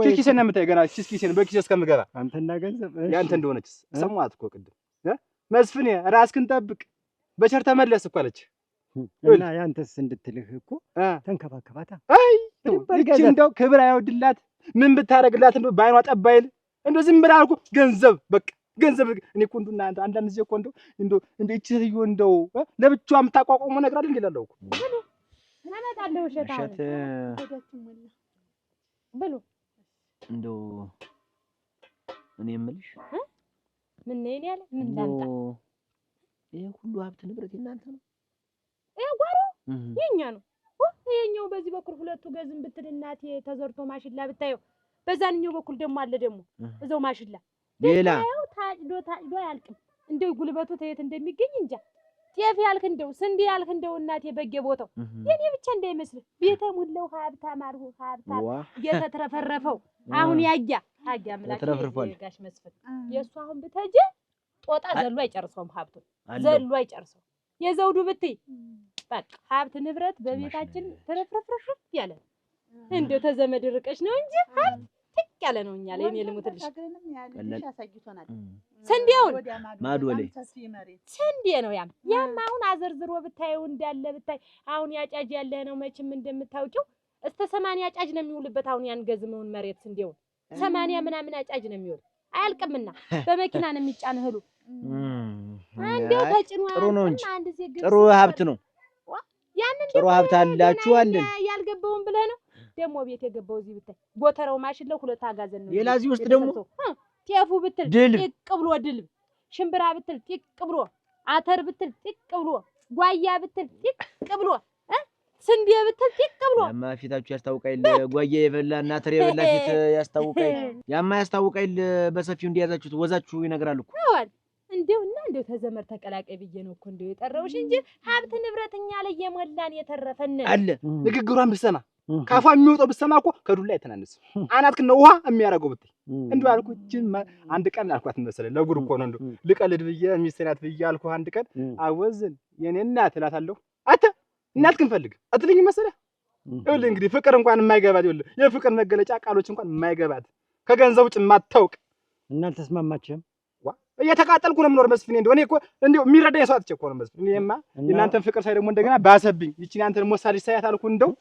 ኪሴን የምታይ ገና ኪሴን በኪሴ እስከምገባ አንተና ገንዘብ ያንተ እንደሆነች ሰማት እኮ ቅድም መስፍኔ ራስህን ጠብቅ በቸር ተመለስ እኮ አለች። እና ያንተስ እንድትልህ እኮ ተንከባከባታ። አይ እቺ እንደው ክብር አይወድላት ምን ብታረግላት እንደው ባይኗ ጠባይል እንደው ዝም ብላ አልኩ ገንዘብ በቃ ገንዘብ። እኔ እኮ እንደው እናንተ አንዳንድ ጊዜ እኮ እንደው እቺ ልዩ እንደው ለብቻዋ የምታቋቁመው ነገር አይደል እንዴ? እኮ እናመጣለሁ እሸት ብሉ እንደው እኔ የምልሽ ምን ነኝ ያለ ምን ላምጣ ይሄ ሁሉ ሀብት ንብረት የእናንተ ነው? ይሄ ጓሮ የኛ ነው። ይሄኛው በዚህ በኩል ሁለቱ ገዝም ብትል እናቴ ተዘርቶ ማሽላ ብታየው፣ በዛንኛው በኩል ደግሞ አለ ደግሞ እዛው ማሽላ ሌላ ታጭዶ አያልቅም። እንደው ጉልበቱ ተየት እንደሚገኝ እንጃ። ጤፍ ያልክ እንደው ስንዴ ያልክ እንደው እናቴ በየቦታው የኔ ብቻ እንዳይመስል ቤተ ሙላው ሀብታም አልሁ ሀብታም የተትረፈረፈው አሁን ያያ ምላክ ጋሽ መስፍን የእሱ አሁን ብተጀ ጦጣ ዘሎ አይጨርሰውም። ሀብቱን ዘሎ አይጨርሰው። የዘውዱ ብትይ በቃ ሀብት ንብረት በቤታችን ተረፍረፍረፍ ያለ እንደው ተዘመድ ርቀሽ ነው እንጂ ሀብት ትክ ያለ ነው። እኛ ላይ እኔ ልሙትልሽ ስንዴውን ማዶ ላይ ስንዴ ነው ያም አሁን አዘርዝሮ ብታየው እንዳለ ብታይ አሁን ያጫጅ ያለ ነው መቼም እንደምታውቂው እስከ 80 ያጫጅ ነው የሚውልበት። አሁን ያን ገዝመውን መሬት ስንዴውን 80 ምናምን ያጫጅ ነው የሚውል አያልቅምና በመኪና ነው የሚጫን እህሉ አንዴው ተጭኖ ጥሩ ነው እንጂ ጥሩ ሀብት ነው። ያንን ጥሩ ሀብት አላችሁ አለን ያልገባውን ብለህ ነው ደግሞ ቤት የገባው እዚህ ብታይ ጎተራው ማሽለው ሁለት አጋዘን ነው። ሌላ እዚህ ውስጥ ደግሞ ጤፉ ብትል ጢቅ ብሎ ድልብ፣ ሽምብራ ብትል ጢቅ ብሎ፣ አተር ብትል ጢቅ ብሎ፣ ጓያ ብትል ጢቅ ብሎ፣ ስንዴ ብትል ጢቅ ብሎ ያማ ፊታችሁ ያስታውቃል። ጓያ የበላና አተር የበላ ፊት ያስታውቃል። ያማ ያስታውቃል። በሰፊው እንዲያዛችሁት ወዛችሁ ይነግራል እኮ እንደው ተዘመር ተቀላቀይ ብዬ ነው እኮ እንደው የጠራውሽ እንጂ ሀብት ንብረትኛ ላይ የሞላን የተረፈን አለ። ንግግሯን ብትሰማ ካፏ የሚወጣው ብትሰማ እኮ ከዱላ አይተናነስም። አናትክን ነው ውሃ የሚያረገው ብትይ እንደው አልኩኝ። አንድ ቀን አልኳት መሰለኝ ለጉር እኮ ነው እንደው ልቀልድ ብዬ ሚስቴናት ብዬ አልኩህ። አንድ ቀን አወዝን የኔ እናት እላታለሁ። አተ እናትክን ፈልግ አትልኝ መሰለህ። ይኸውልህ እንግዲህ ፍቅር እንኳን የማይገባት ይኸውልህ የፍቅር መገለጫ ቃሎች እንኳን የማይገባት ከገንዘብ ውጭ የማታውቅ እና አልተስማማችም። እየተቃጠልኩ ነው የምኖር መስፍኔ። እንደው እኔ እኮ እንደው የሚረዳኝ ሰው አጥቼ እኮ ነው መስፍኔ። እኔማ እናንተን ፍቅር ሳይ ደግሞ እንደገና ባሰብኝ። ይቺን አንተን ሞሳ ልጅ ሳያት አልኩ እንደው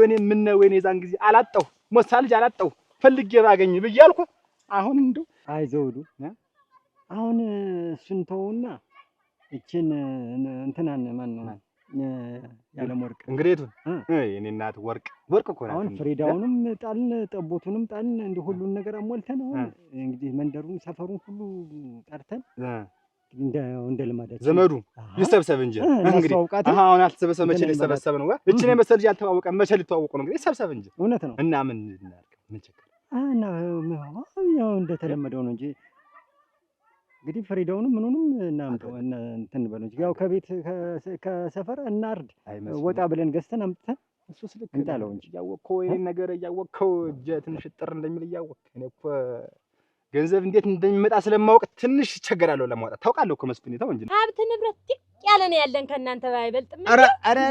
እኔ ምን ነው ወይኔ ዛን ጊዜ አላጣሁ ሞሳ ልጅ አላጣሁ ፈልጌ ባገኝ ብዬ አልኩ። አሁን እንደው አይዘውዱ አሁን እሱን ተውና እቺን እንትናን ማን ነው ያለም ወርቅ እንግዲቱን የኔ እናት ወርቅ እኮ ነው። አሁን ፍሬዳውንም ጣልን ጠቦቱንም ጣልን እንደ ሁሉን ነገር አሞልተን አሁን እንግዲህ መንደሩን ሰፈሩን ሁሉ ጠርተን እንደ ልማዳችን ዘመዱ ይሰብሰብ እንጂ እንግዲህ አሁን አልተሰበሰበ መቼ ሊሰበሰብ ነው? እቺን የመሰለ ልጅ አልተዋወቀ መቼ ሊተዋወቁ ነው? እንግዲህ ይሰብሰብ እንጂ እውነት ነው። እና ምን እናድርግ? ምን ችግር እና ያው እንደተለመደው ነው እንጂ እንግዲህ ፍሬዳውንም ምኑንም እናምጣው እንትን በለው እንጂ ያው ከቤት ከሰፈር እናርድ ወጣ ብለን ገዝተን አምጥተን እሱ ስልክ እንጣለው እንጂ ያወቅከው ይሄን ነገር ያወቅከው እጄ ትንሽ ጥር እንደሚል ያወቅ እኔ እኮ ገንዘብ እንዴት እንደሚመጣ ስለማወቅ ትንሽ ቸገራለሁ ለማውጣት። ታውቃለህ እኮ መስፍኔ ተው እንጂ ሀብት ንብረት ጥቅ ያለ ነው ያለን ከእናንተ ባይበልጥም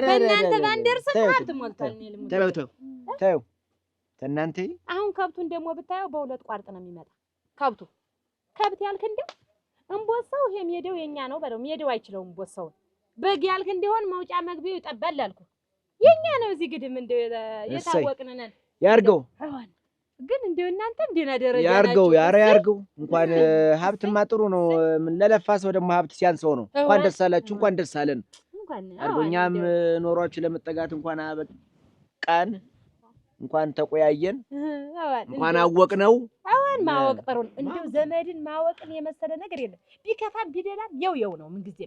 በእናንተ ባንደርስም ሀብት ሞልቷል። ተው እናንተ አሁን ከብቱን ደግሞ ብታየው በሁለት ቋርጥ ነው የሚመጣ ከብት ያልክ እንደው እንቦሳው ይሄ ሜዳው የኛ ነው በለው ሜዳው አይችለውም ቦሳው። በግ ያልክ እንደሆን መውጫ መግቢያው ይጠባል አልኩ የኛ ነው። እዚህ ግድም እንደው የታወቅን ነን ያርገው ግን እንደው እናንተም ደህና ደረጃ ናችሁ። ያርገው እንኳን ሀብትማ ጥሩ ነው። ምን ለለፋ ሰው ደግሞ ሀብት ሲያንሰው ነው። እንኳን ደስ አላችሁ እንኳን ደስ አለን። እኛም ኖሯችሁ ለመጠጋት እንኳን አበቃን እንኳን ተቆያየን እንኳን አወቅነው። አሁን ማወቅ ጥሩ ነው። እንደው ዘመድን ማወቅን የመሰለ ነገር የለም። ቢከፋም ቢደላም የው ነው። ምን ጊዜ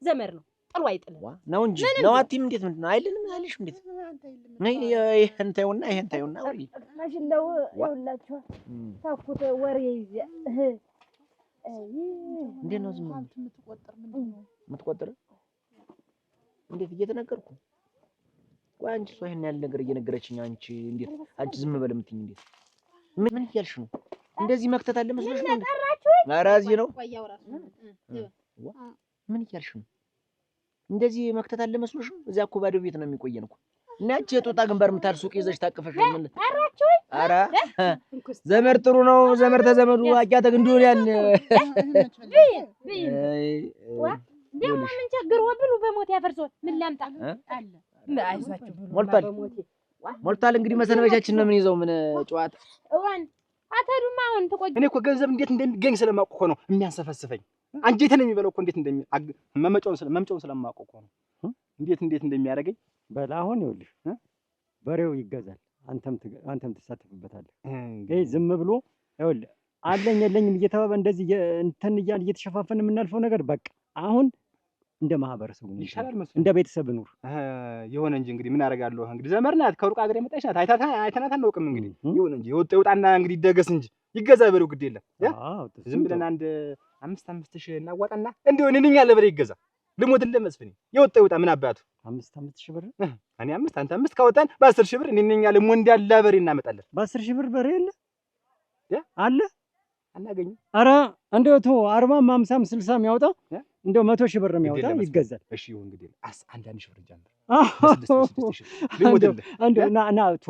ዘመድ ነው ጥሩ አይጥልም ነው እንጂ ነው። አትይም እንዴት ምንድን ነው አይልንም አለሽ እንዴት ነይ ይሄን ታዩና ወይ ማሽላው ይውላችሁ ታኩት ወሬ ይዘ እንዴት ነው ዝም የምትቆጥር እንዴት እየተነገርኩ ቆይ አንቺ ሰው ይሄን ያለ ነገር እየነገረችኝ አንቺ እንዴት አንቺ ዝም በል የምትይኝ እንዴት ምን እያልሽ ነው? እንደዚህ መክተት አለ መስሎሽ ነው? ኧረ እዚህ ነው ምን እያልሽ ነው? እንደዚህ መክተት አለ መስሎሽ ነው? እዚያ እኮ ባዶ ቤት ነው የሚቆየን እኮ እና አንቺ የጦጣ ግንባር የምታር ሱቅ ይዘሽ ታቀፈሽ ምን ኧረ ዘመድ ጥሩ ነው። ዘመድ ተዘመዱ አቂያ ተግንዱን ያን ደግሞ ምን ቸግሮ ብሉ በሞት ያፈርሶ ምን ላምጣ አለ አይዟችሁ ሞልቷል። እንግዲህ መሰነበቻችን ነው ምን ይዘው ምን ጨዋታ እዋን አተዱማ አሁን ተቆጭ እኔ እኮ ገንዘብ እንዴት እንደሚገኝ ስለማውቅ እኮ ነው የሚያንሰፈስፈኝ። አንጀቴን የሚበላው እኮ እንዴት መምጫውን ስለማውቅ እኮ ነው እንዴት እንደሚያደርገኝ። በል አሁን ይኸውልሽ በሬው ይገዛል፣ አንተም ትሳተፍበታለህ። ይሄ ዝም ብሎ ይኸውልህ አለኝ የለኝም እየተባበ እንደዚህ እንትን እያልን እየተሸፋፈን የምናልፈው ነገር በቃ አሁን እንደ ማህበረሰቡ ይሻላል መስሎኝ እንደ ቤተሰብ ኑር የሆነ እንጂ እንግዲህ ምን አደርጋለሁ እንግዲህ ዘመድ ናት ከሩቅ ሀገር የመጣች ናት አይተናት አናውቅም እንግዲህ ይሁን እንጂ ይወጣና እንግዲህ ይደገስ እንጂ ይገዛ በለው ግድ የለም ዝም ብለን አንድ 5,000 እናዋጣና እንደው እኔኛ ለበለ ይገዛ ልሞትልህ መስፍኔ ይወጣ ምን አባቱ 5,000 ብር እኔ 5 አንተ 5 ካወጣን በ10,000 ብር እኔኛ ለሞንድ ያለ በሬ እናመጣለን በ10,000 ብር በሬ አለ አናገኝም ኧረ እንደው 40 50 60 የሚያወጣ እንደው 100,000 ብር የሚያወጣ ይገዛል እሺ ይሁን እንግዲህ አንዳንድ ሺህ ብር ጀምር እንደው ና ቶ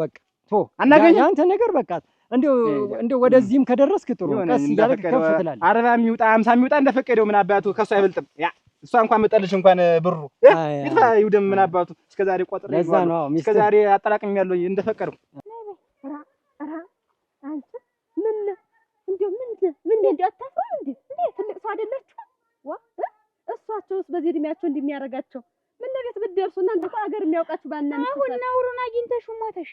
በቃ ቶ አናገኝም አንተ ነገር በቃ እንደው ወደዚህም ከደረስክ ጥሩ ቀስ እያልክ ከፍ ትላለህ 40 የሚውጣ 50 የሚውጣ እንደፈቀደው ምን አባቱ ከሱ አይበልጥም ያ እሷ እንኳን መጣልሽ እንኳን ብሩ ይጥፋ ይውደም ምን አባቱ እስከዛሬ ቆጥሬ እስከዛሬ አጠራቅም ያለው እንደፈቀደው አንተ ምን እንዳታፈው እንዴ ትልቅ ሰው አይደላችሁ እሷቸውስ በዚህ እድሜያቸው እንደሚያረጋቸው ምን ለቤት ብትደርሱ እናንተ ሀገር የሚያውቃችሁ ባልና ሚስት አሁን ነውሩን አግኝተሽ ሞተሽ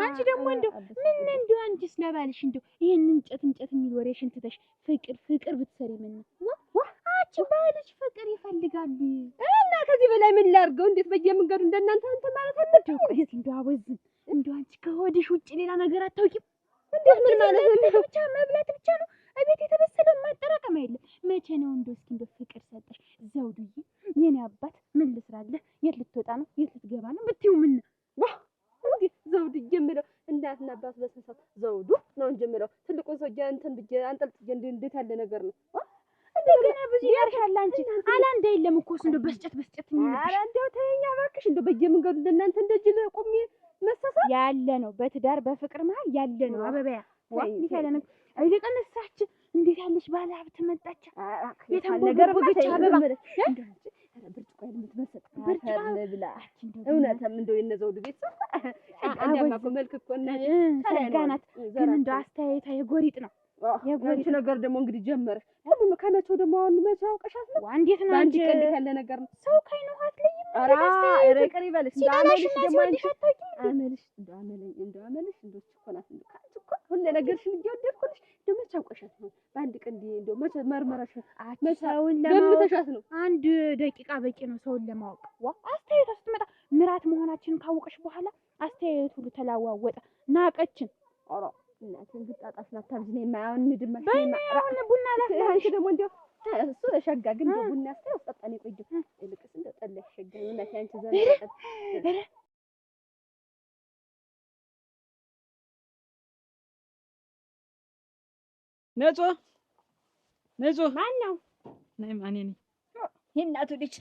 አንቺ ደግሞ እንደው አንቺስ ለባልሽ እንደው ይሄን እንጨት የሚል ወሬሽን ትተሽ ፍቅር ብትሰሪ ምን አንቺ ባልሽ ፍቅር ይፈልጋሉ እና ከዚህ በላይ ምን ላድርገው እንዴት በየመንገዱ እንደናንተ አንተ ማለት አለብኝ እንደው አወዝ እንደው አንቺ ከሆድሽ ውጭ ሌላ ነገር አታውቂም እንዴት ምን ማለት ነው ብቻ መብላት ብቻ ነው እቤት የተበሰለ ማጠራቀም አይደለም መቼ ነው እንደው እስኪ እንደው ፍቅር ሰጠሽ ዘውዱዬ የኔ አባት ምን ልስራለህ የት ልትወጣ ነው የት ልትገባ ነው ብትዩ ምን እንዴ ዘውዱዬ የምለው እናትና አባት በሰሰት ዘውዱ ነው እንጂ የምለው ትልቁን ሰው እንትን ብዬ አንጠልጥዬ እንዴት ያለ ነገር ነው እንደገና ብዙ ያርሻል አንቺ አላንዴ የለም እኮ እንደው በስጨት ኧረ እንደው ተይኝ እባክሽ እንደው በየመንገዱ እንደናንተ እንደጅል ቆሜ መሰሳት ያለ ነው በትዳር በፍቅር መሃል ያለ ነው አበበያ እንዴት ያለ ነው አይደቀነሳች እንዴት ያለሽ ባለ ሀብት መጣች የተቦገች አበባ ብርጭቆ የምትመስል ብርጭቆ ብላ እውነትም እንደው የነዘውዱ ቤት አንዳማኮ መልክ እኮ እናት ሰጋናት ግን እንደው አስተያየታ የጎሪጥ ነው የጎሪጥ ነገር ደግሞ እንግዲህ ጀመረ ደግሞ ከመቼው ደግሞ አሁን መቼው አውቀሻት ነው እንዴት ነው አንቺ እንዴት ያለ ነገር ነው ሰው ከይኖሃት ላይ ኧረ ቀሪ ባለሽ እንዳለሽ ደግሞ አንቺ አመልሽ እንዳመልሽ እንደው ቸኮላት እንደው ሁሉ ነገርሽን እየወደድኩልሽ ደግሞ ቻውቀሻት ነው በአንድ ቀን እንደው መቼ መርመራሽ መቻውን ለማውቀሻት ነው አንድ ደቂቃ በቂ ነው ሰውን ለማወቅ አስተያየቷ ስትመጣ ምራት መሆናችንን ካወቀሽ በኋላ አስተያየቱ ሁሉ ተላዋወጠ ናቀችን ኧረ እናቴን ብጣጣሽ ናታብዝ ነው የማያውን ንድማሽ ነው ቡና ላፍላ አንቺ ደግሞ እንደው እሱ ለሸጋ ግን እንደው ቡና አስተያየው ጠጣኔ ቆይጆ ልቅስ እንደው ጠለሽ ሸጋ እናቴ አንቺ ዘመን ነጹ ማን ነው ነይ ማን ነኝ የእናቱ ልጅ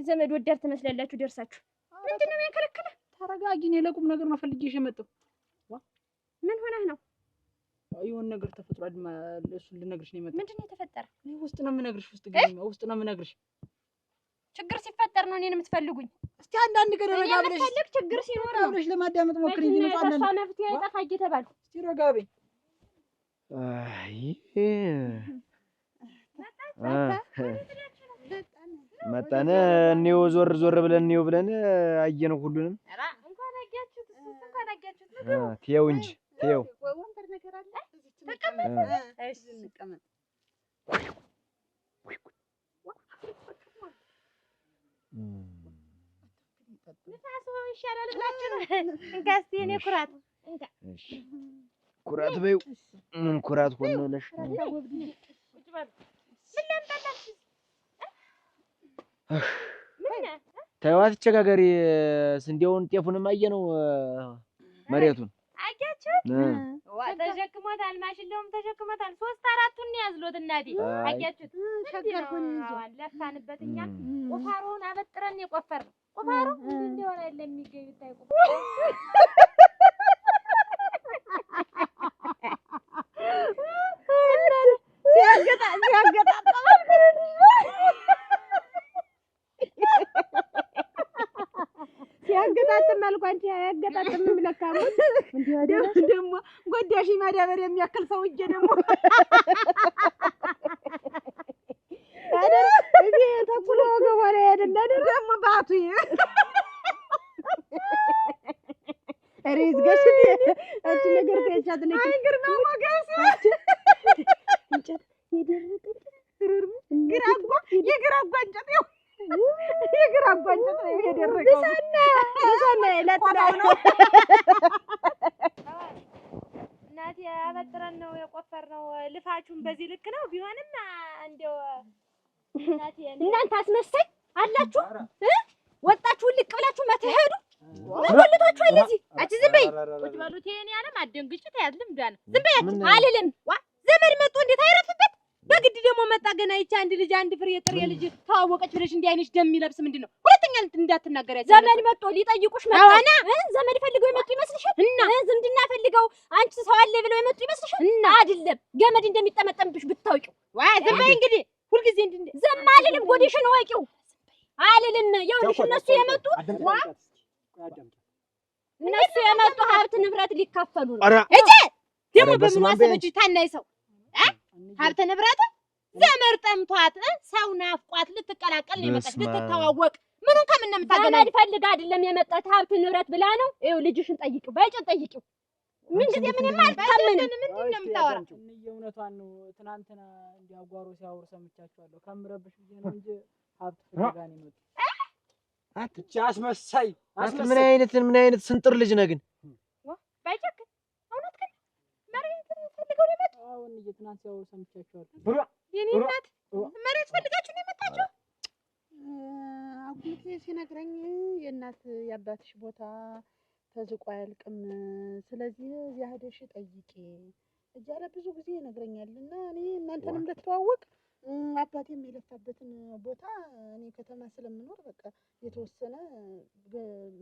ዘመድ ወዳድ ትመስላላችሁ ደርሳችሁ ምንድነው የሚያከለክለ ተረጋጊ እኔ ለቁም ነገር ነው ፈልጌሽ የመጣው ምን ሆነህ ነው የሆነ ነገር ተፈጥሯል እሱን ልነግርሽ ነው የመጣው ምንድነው የተፈጠረ ውስጥ ነው የምነግርሽ ውስጥ ነው የምነግርሽ ችግር ሲፈጠር ነው እኔን የምትፈልጉኝ እስቲ አንዳንድ ቀን ረጋ ብለሽ ችግር ሲኖር ነው ብለሽ ለማዳመጥ ሞክሪ እንጂ ነው አንዳንድ ተስፋ መፍትሄ አይጠፋ እየተባልኩ እስቲ ረጋ በይ መጣን እኔው ዞር ብለን አየነው ሁሉንም እንኳን አጋችሁት ተይው እንጂ ተይው ወንበር ነገር አለ ተቀመጥ እሺ እንቀመጥ ንፋስ ይሻላል ብላችሁ ነው እንካስ የኔ ኩራት እሺ ኩራት በይው ምን ኩራት ሆነ ለሽ ተይዋት ቸጋገሪ ስንዴውን ጤፉንም አየነው መሬቱን አያችሁት ተሸክሞታል ማሽላውም ተሸክሞታል 3-4ቱን ያዝሎት እናቴ አያችሁት ሸገርኩን ለፋንበት እኛ ቁፋሮውን አበጥረን የቆፈርነው ቁፋሮ እንደሆነ አይደለም የሚገኝ ታይቁ ሲያገጣጥም መልኩ አንቺ አያገጣጥምም ለካሙት ደግሞ ጎዳሽ ማዳበር የሚያክል ሰውዬ ደግሞ እዚህ ተኩሎ ገወረ አይደለ ደግሞ ባቱ ሪዝ ገሽ አንቺ ነገር ተቻት ነው ግርማ ሞገስ እንጨት የደረቀ ግራጓ እንጨት ነው የደረቀው። ብሳና ለጥራው ነው እናቴ አበጥረን ነው የቆፈርነው። ልፋችሁን በዚህ ልክ ነው። ቢሆንም እንደው እናቴ እናንተ አስመሳይ አላችሁ ወጣችሁ ልቅ ብላችሁ መተሄዱ ወልታችሁ ለዚህ አቺ ዝም በይ ቁጭ በሉት። የኔ ዓለም አደንግጭ ታያት ልምዳና ዝም በይ አልልም። ዋ ዘመድ መጥቶ እንዴት አይረፍበት በግድ ደግሞ መጣ። ገና ይቻ አንድ ልጅ አንድ ፍሬ ጥሬ ልጅ ተዋወቀች ብለሽ እንዲህ አይነሽ ደም ይለብስ ምንድነው? ሁለተኛ እንዳትናገሪያት። ዘመድ መጥቶ ሊጠይቁሽ መጣና ዘመድ ፈልገው የመጡ ይመስልሻል? እና ዝምድና ፈልገው አንቺ ሰው አለ ብለው የመጡ ይመስልሻል? እና አይደለም ገመድ እንደሚጠመጠምብሽ ብታውቂው። ዋ ዝም በይ እንግዲህ ሁልጊዜ ዝም አልልም። ጎዲሽን ወቂው አልልም። ይኸውልሽ እነሱ የመጡ እነሱ የመጡ ሀብት ንብረት ሊካፈሉ ነው። እጄ ደግሞ በምን አሰበች ታናይ ሰው ሀብት ንብረት ዘመድ ጠምቷት ሰው ናፍቋት ልትቀላቀል ነው የመጣች ልትተዋወቅ። ምኑን ከምን ነው የምታገናኝ? ፈልጋ አይደለም የመጣች ሀብት ንብረት ብላ ነው። ይኸው ልጅሽን ጠይቂው፣ በጭን ጠይቂው። ምን ጊዜ ምን ማልታመን ምንድን ነው የምታወራ? እውነቷን ነው። ትናንትና እንዲያጓሩ ሲያወሩ ሰምቻቸዋለሁ። ከምረብሽ ብዬ ነው እንጂ ሀብት ፍለጋ ነው የመጡት። አትቻ አስመሳይ ምን አይነት ስንጥር ልጅ ነህ ግን? ባይጨክ እውነት ግን መሬት ፈልገው ነው የመጡት። አሁን ትናንት ሲያወሩ ሰምቻቸዋለሁ። የኔ እናት መሬት ፈልጋችሁ ነው የመጣችሁ? አጉቴ ሲነግረኝ የእናት የአባትሽ ቦታ ተዝቆ አያልቅም፣ ስለዚህ እዚያ ሄደሽ ጠይቂ እያለ ብዙ ጊዜ ይነግረኛልና እኔ እናንተንም ልትተዋወቅ አባቴም የለፋበትን ቦታ እኔ ከተማ ስለምኖር በቃ የተወሰነ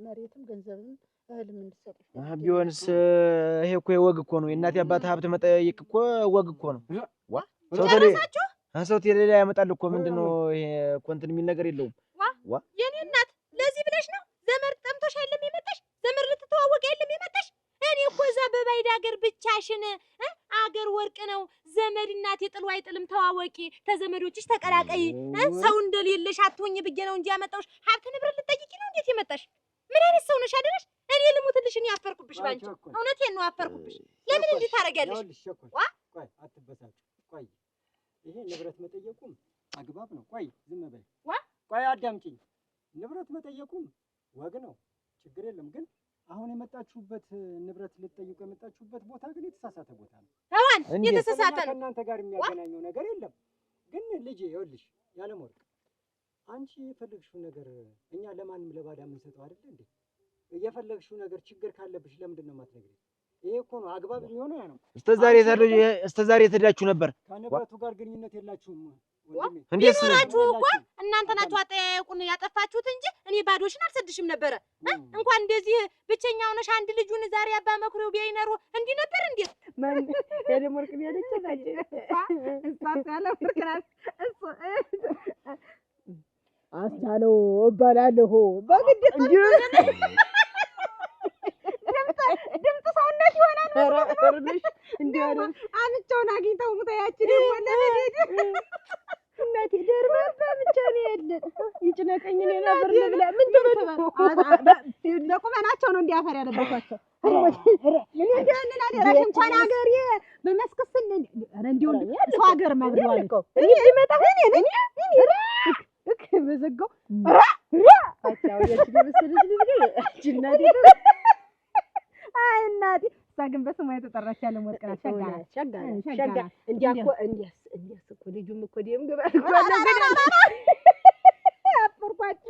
መሬትም ገንዘብም እህልም እንድትሰጡሽ ቢሆንስ ይሄ እኮ የወግ እኮ ነው። የእናት የአባት ሀብት መጠየቅ እኮ ወግ እኮ ነው። ዋ ሰው ተሌላ ያመጣል እኮ ምንድነው ይሄ እኮ እንትን የሚል ነገር የለውም። ዋ የኔ እናት ለዚህ ብለሽ ነው ዘመድ ጠምቶሽ አይደለም የመጣሽ? ዘመድ ልትተዋወቅ አይደለም የመጣሽ? እኔ እኮ እዛ በባይድ ሀገር ብቻሽን አገር ወርቅ ነው። ዘመድ እናቴ ጥሎ አይጥልም። ተዋወቂ፣ ተዘመዶችሽ ተቀላቀይ፣ ሰው እንደሌለሽ አትሆኝ ብዬ ነው እንጂ ያመጣሁሽ። ሀብት ንብረት ልትጠይቂ ነው እንዴት የመጣሽ? ምን አይነት ሰው ነሽ አይደለሽ? እኔ ልሙትልሽ። እኔ አፈርኩብሽ ባንቺ። እውነቴን ነው አፈርኩብሽ። ለምን እንዲህ ታደርጊያለሽ? ቆይ አትበሳጭ። ቆይ ይሄ ንብረት መጠየቁም አግባብ ነው። ቆይ ዝም በይ። ቆይ አዳምጪኝ። ንብረት መጠየቁም ወግ ነው፣ ችግር የለም። ግን አሁን የመጣችሁበት ንብረት ልትጠይቁ የመጣችሁበት ቦታ ግን የተሳሳተ ቦታ ነው። አሁን የተሳሳተ ነው። ከእናንተ ጋር የሚያገናኘው ነገር የለም። ግን ልጄ ይኸውልሽ፣ ያለምወርቅ አንቺ የፈለግሽው ነገር እኛ ለማንም ለባዳ የምንሰጠው አይደል እንዴ? የፈለግሽው ነገር ችግር ካለብሽ ለምንድን ነው የማትነግሪኝ? ይሄ እኮ ነው አግባብ የሚሆነው። ያ ነው። እስከ ዛሬ የተዳችሁ ነበር። ከንብረቱ ጋር ግንኙነት የላችሁም። እንዴት ናችሁ እኮ እናንተ ናችሁ አጠያየቁን ያጠፋችሁት እንጂ እኔ ባዶሽን አልሰድሽም ነበረ። እንኳን እንደዚህ ብቸኛ ሆነሽ አንድ ልጁን ዛሬ አባ መኩሪያው ቢያይነሩ እንዲህ ነበር። እንዴት ማን የደሞርቅ ቢያለች ታጭ ያለ ፍርክራስ አስቻለው እባላለሁ በግድ እንዴ ድምፅ ሰውነት ይሆናል። አረርሽ እንዴ አንቻውን አግኝተው ሙታያች ደግሞ ለነዴ እናቴ ደርባ ብቻ ነው ያለ ይጭነቀኝ ነው ነበር ለብላ ምን ተበል ለቁመናቸው ነው እንዲያፈር ያለባቸው። ምን እንደምን አደረሽ እንኳን ሀገሬ በመስከስል አረ እንዲው ሰው ሀገር ማብሪዋል እኔ ይመጣ እኔ እክ በዘጋው አቻው የችግር ጅናዴ አይ እናቴ እሷ ግን በስሟ የተጠራች ያለ ወርቅ ናት። ሸጋ እንዲያኮ እንዲያስ እኮ ልጁም እኮ ደም ግባ እኮ አፈርኳችሁ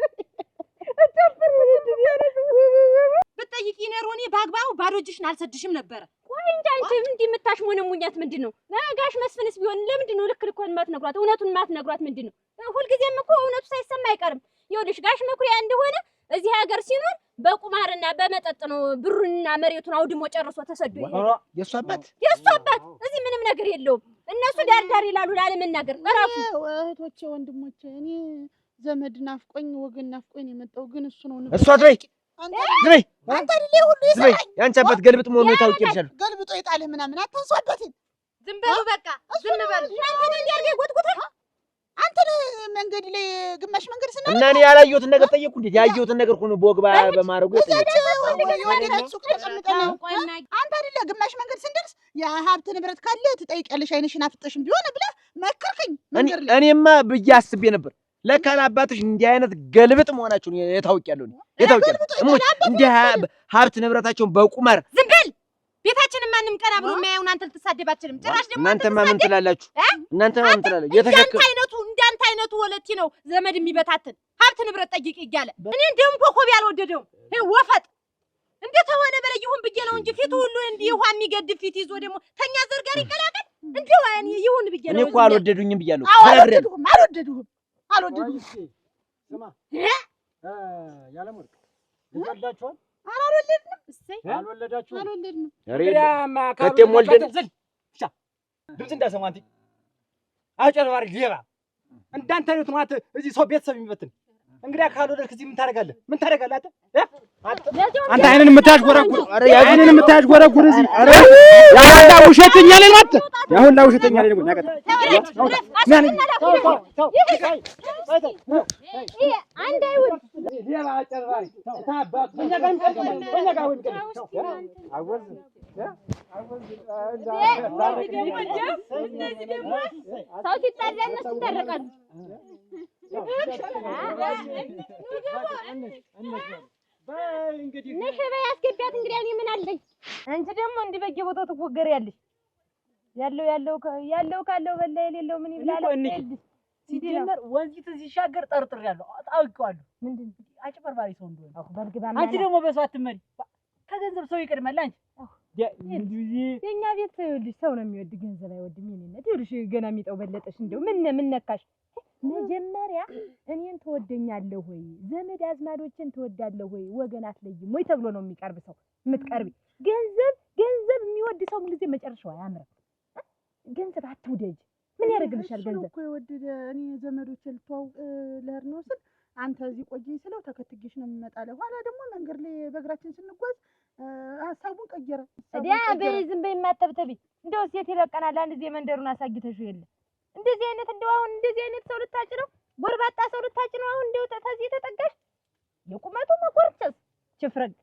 ብትጠይቂ ኖሮ እኔ በአግባቡ ባዶ እጅሽን አልሰድሽም ነበረ። ቆይ እንጂ አንቺ እንዲህ የምታሽሞነሙኛት ምንድን ነው? ጋሽ መስፍንስ ቢሆን ለምንድን ነው ልክ ልኮን የማትነግሯት? እውነቱን የማትነግሯት ምንድን ነው? ሁልጊዜም እኮ እውነቱ ሳይሰማ አይቀርም። ይኸውልሽ ጋሽ መኩሪያ እንደሆነ እዚህ ሀገር ሲኖር በቁማርና በመጠጥ ነው ብሩንና መሬቱን አውድሞ ጨርሶ ተሰዶ ይሄዳል። የእሱ አባት እዚህ ምንም ነገር የለውም። እነሱ ዳር ይላሉ ላለመናገር እራሱ። እህቶቼ ወንድሞቼ፣ እኔ ዘመድ ናፍቆኝ ወገን ናፍቆኝ የመጣው ግን እሱ ነው። እሷ ትበይ አንተ አይደል ሁሉ ይሰራኝ። ያንቺ አባት ገልብጥ መሆኑ ታውቂልሻል። ገልብጦ ይጣልህ ምናምን አታንሷበትን። ዝም በሉ በቃ ዝም በሉ። እናንተ ነው እንዲያርገ ጎትጎታ አንተ መንገድ ላይ ግማሽ መንገድ ስናል እና እኔ ያላየሁትን ነገር ጠየቅኩ። እንዴት ያየሁትን ነገር ሆኖ በወግባ በማረጉ አንተ አይደለ ግማሽ መንገድ ስንደርስ የሀብት ንብረት ካለ ትጠይቂያለሽ አይንሽን አፍጠሽም ቢሆን ብለህ መከርከኝ። እኔማ ብዬ አስቤ ነበር። ለካ ለአባትሽ እንዲህ አይነት ገልብጥ መሆናችሁን የታውቂያለሁ እሙት እንዲህ ሀብት ንብረታቸውን በቁማር ዝም በል። ቤታችንን ማንም ቀና ብሎ የሚያየውን አንተ ልትሳደብ አትችልም። ጭራሽ ደግሞ እናንተማ ምን ትላላችሁ? እናንተማ ምን ትላላችሁ? እንዳንተ አይነቱ ወለቲ ነው ዘመድ የሚበታትን ሀብት ንብረት ጠይቅ እያለ እኔ እንደውም ኮኮብ ያልወደደውም ይሄ ወፈጥ እንዴት ሆነ በላይ ይሁን ብዬ ነው እንጂ ፊቱ ሁሉ እንዲህ ውሃ የሚገድፍ ፊት ይዞ ደግሞ ተኛ ዘር ጋር ይቀላቀል እንደው ያኔ ይሁን ብዬ ነው። እኔ እኮ አልወደዱኝም ብያለሁ። አልወደዱህም። ስማ ያለምወርቅ ልጅ አልወለድንም። እሰይ አልወለዳችሁም? አልወለድንም። ከቴም ወልደን ድምፅ እንዳሰማ አንተ አጨርባሪ ሌባ እንዳንተ አይነቱ ማለት እዚህ ሰው ቤተሰብ የሚበትን እንግዲህ ካልወለድክ እዚህ ምን ታደርጋለህ? አንተ አይንን የምታያዥጎረጉር እዚህ ያሁላ ውሸተኛ ላይ ማለት ያሁላ ውሸተኛ ላይ ነው ያቀጣ አንድ አይውል ሌባ አጨርባሪ ታባቱ ሰው ሲጣላ እነሱ ይታረቃሉ። ነሽ በይ አስገቢያት። እንግዲህ እኔ ምን አለኝ? አንቺ ደግሞ እንዲህ በየቦታው ትወገሪያለሽ። ያለው ካለው በላ የሌለው ምን ይብላል? ሲጀመር ወንዚት ሲሻገር ጠርጥሬያለሁ፣ አውቄዋለሁ። ምንድን አጭበርባሪ ሰው እንደሆነ። አንቺ ደግሞ በሰው አትመሪ። ከገንዘብ ሰው ይቀድማል። አንቺ የኛ ቤት ልጅ ሰው ነው የሚወድ ገንዘብ አይወድም። የኔነት ይኸውልሽ ገና የሚጠው በለጠሽ። እንደው ምን ነካሽ? መጀመሪያ እኔን ትወደኛለህ ወይ ዘመድ አዝማዶችን ትወዳለህ ወይ ወገን አትለይም ወይ ተብሎ ነው የሚቀርብ ሰው የምትቀርቢ። ገንዘብ የሚወድ ሰው ምን ጊዜ መጨረሻው አያምርም። ገንዘብ አትውደጅ። ምን ያደርግልሻል ገንዘብ? እኮ የወደደ እኔ ዘመዶች ልተዋውቅ ልሄድ ነው ስል አንተ እዚህ ቆይ ስለው ተከትጌሽ ነው የምመጣለው። ኋላ ደግሞ መንገድ ላይ በእግራችን ስንጓዝ ሀሳቡን ቀየረ። እዲያ በዝም በይ የማተብተቢ እንደው ሴት ይለቀናል። አንድ ጊዜ መንደሩን አሳግተሽው የለ እንደዚህ አይነት እንደው አሁን እንደዚህ አይነት ሰው ልታጭ ነው? ጎርባጣ ሰው ልታጭ ነው? አሁን እንደው ተዚህ ተጠጋሽ የቁመቱ መቆርጨስ ችፍረግ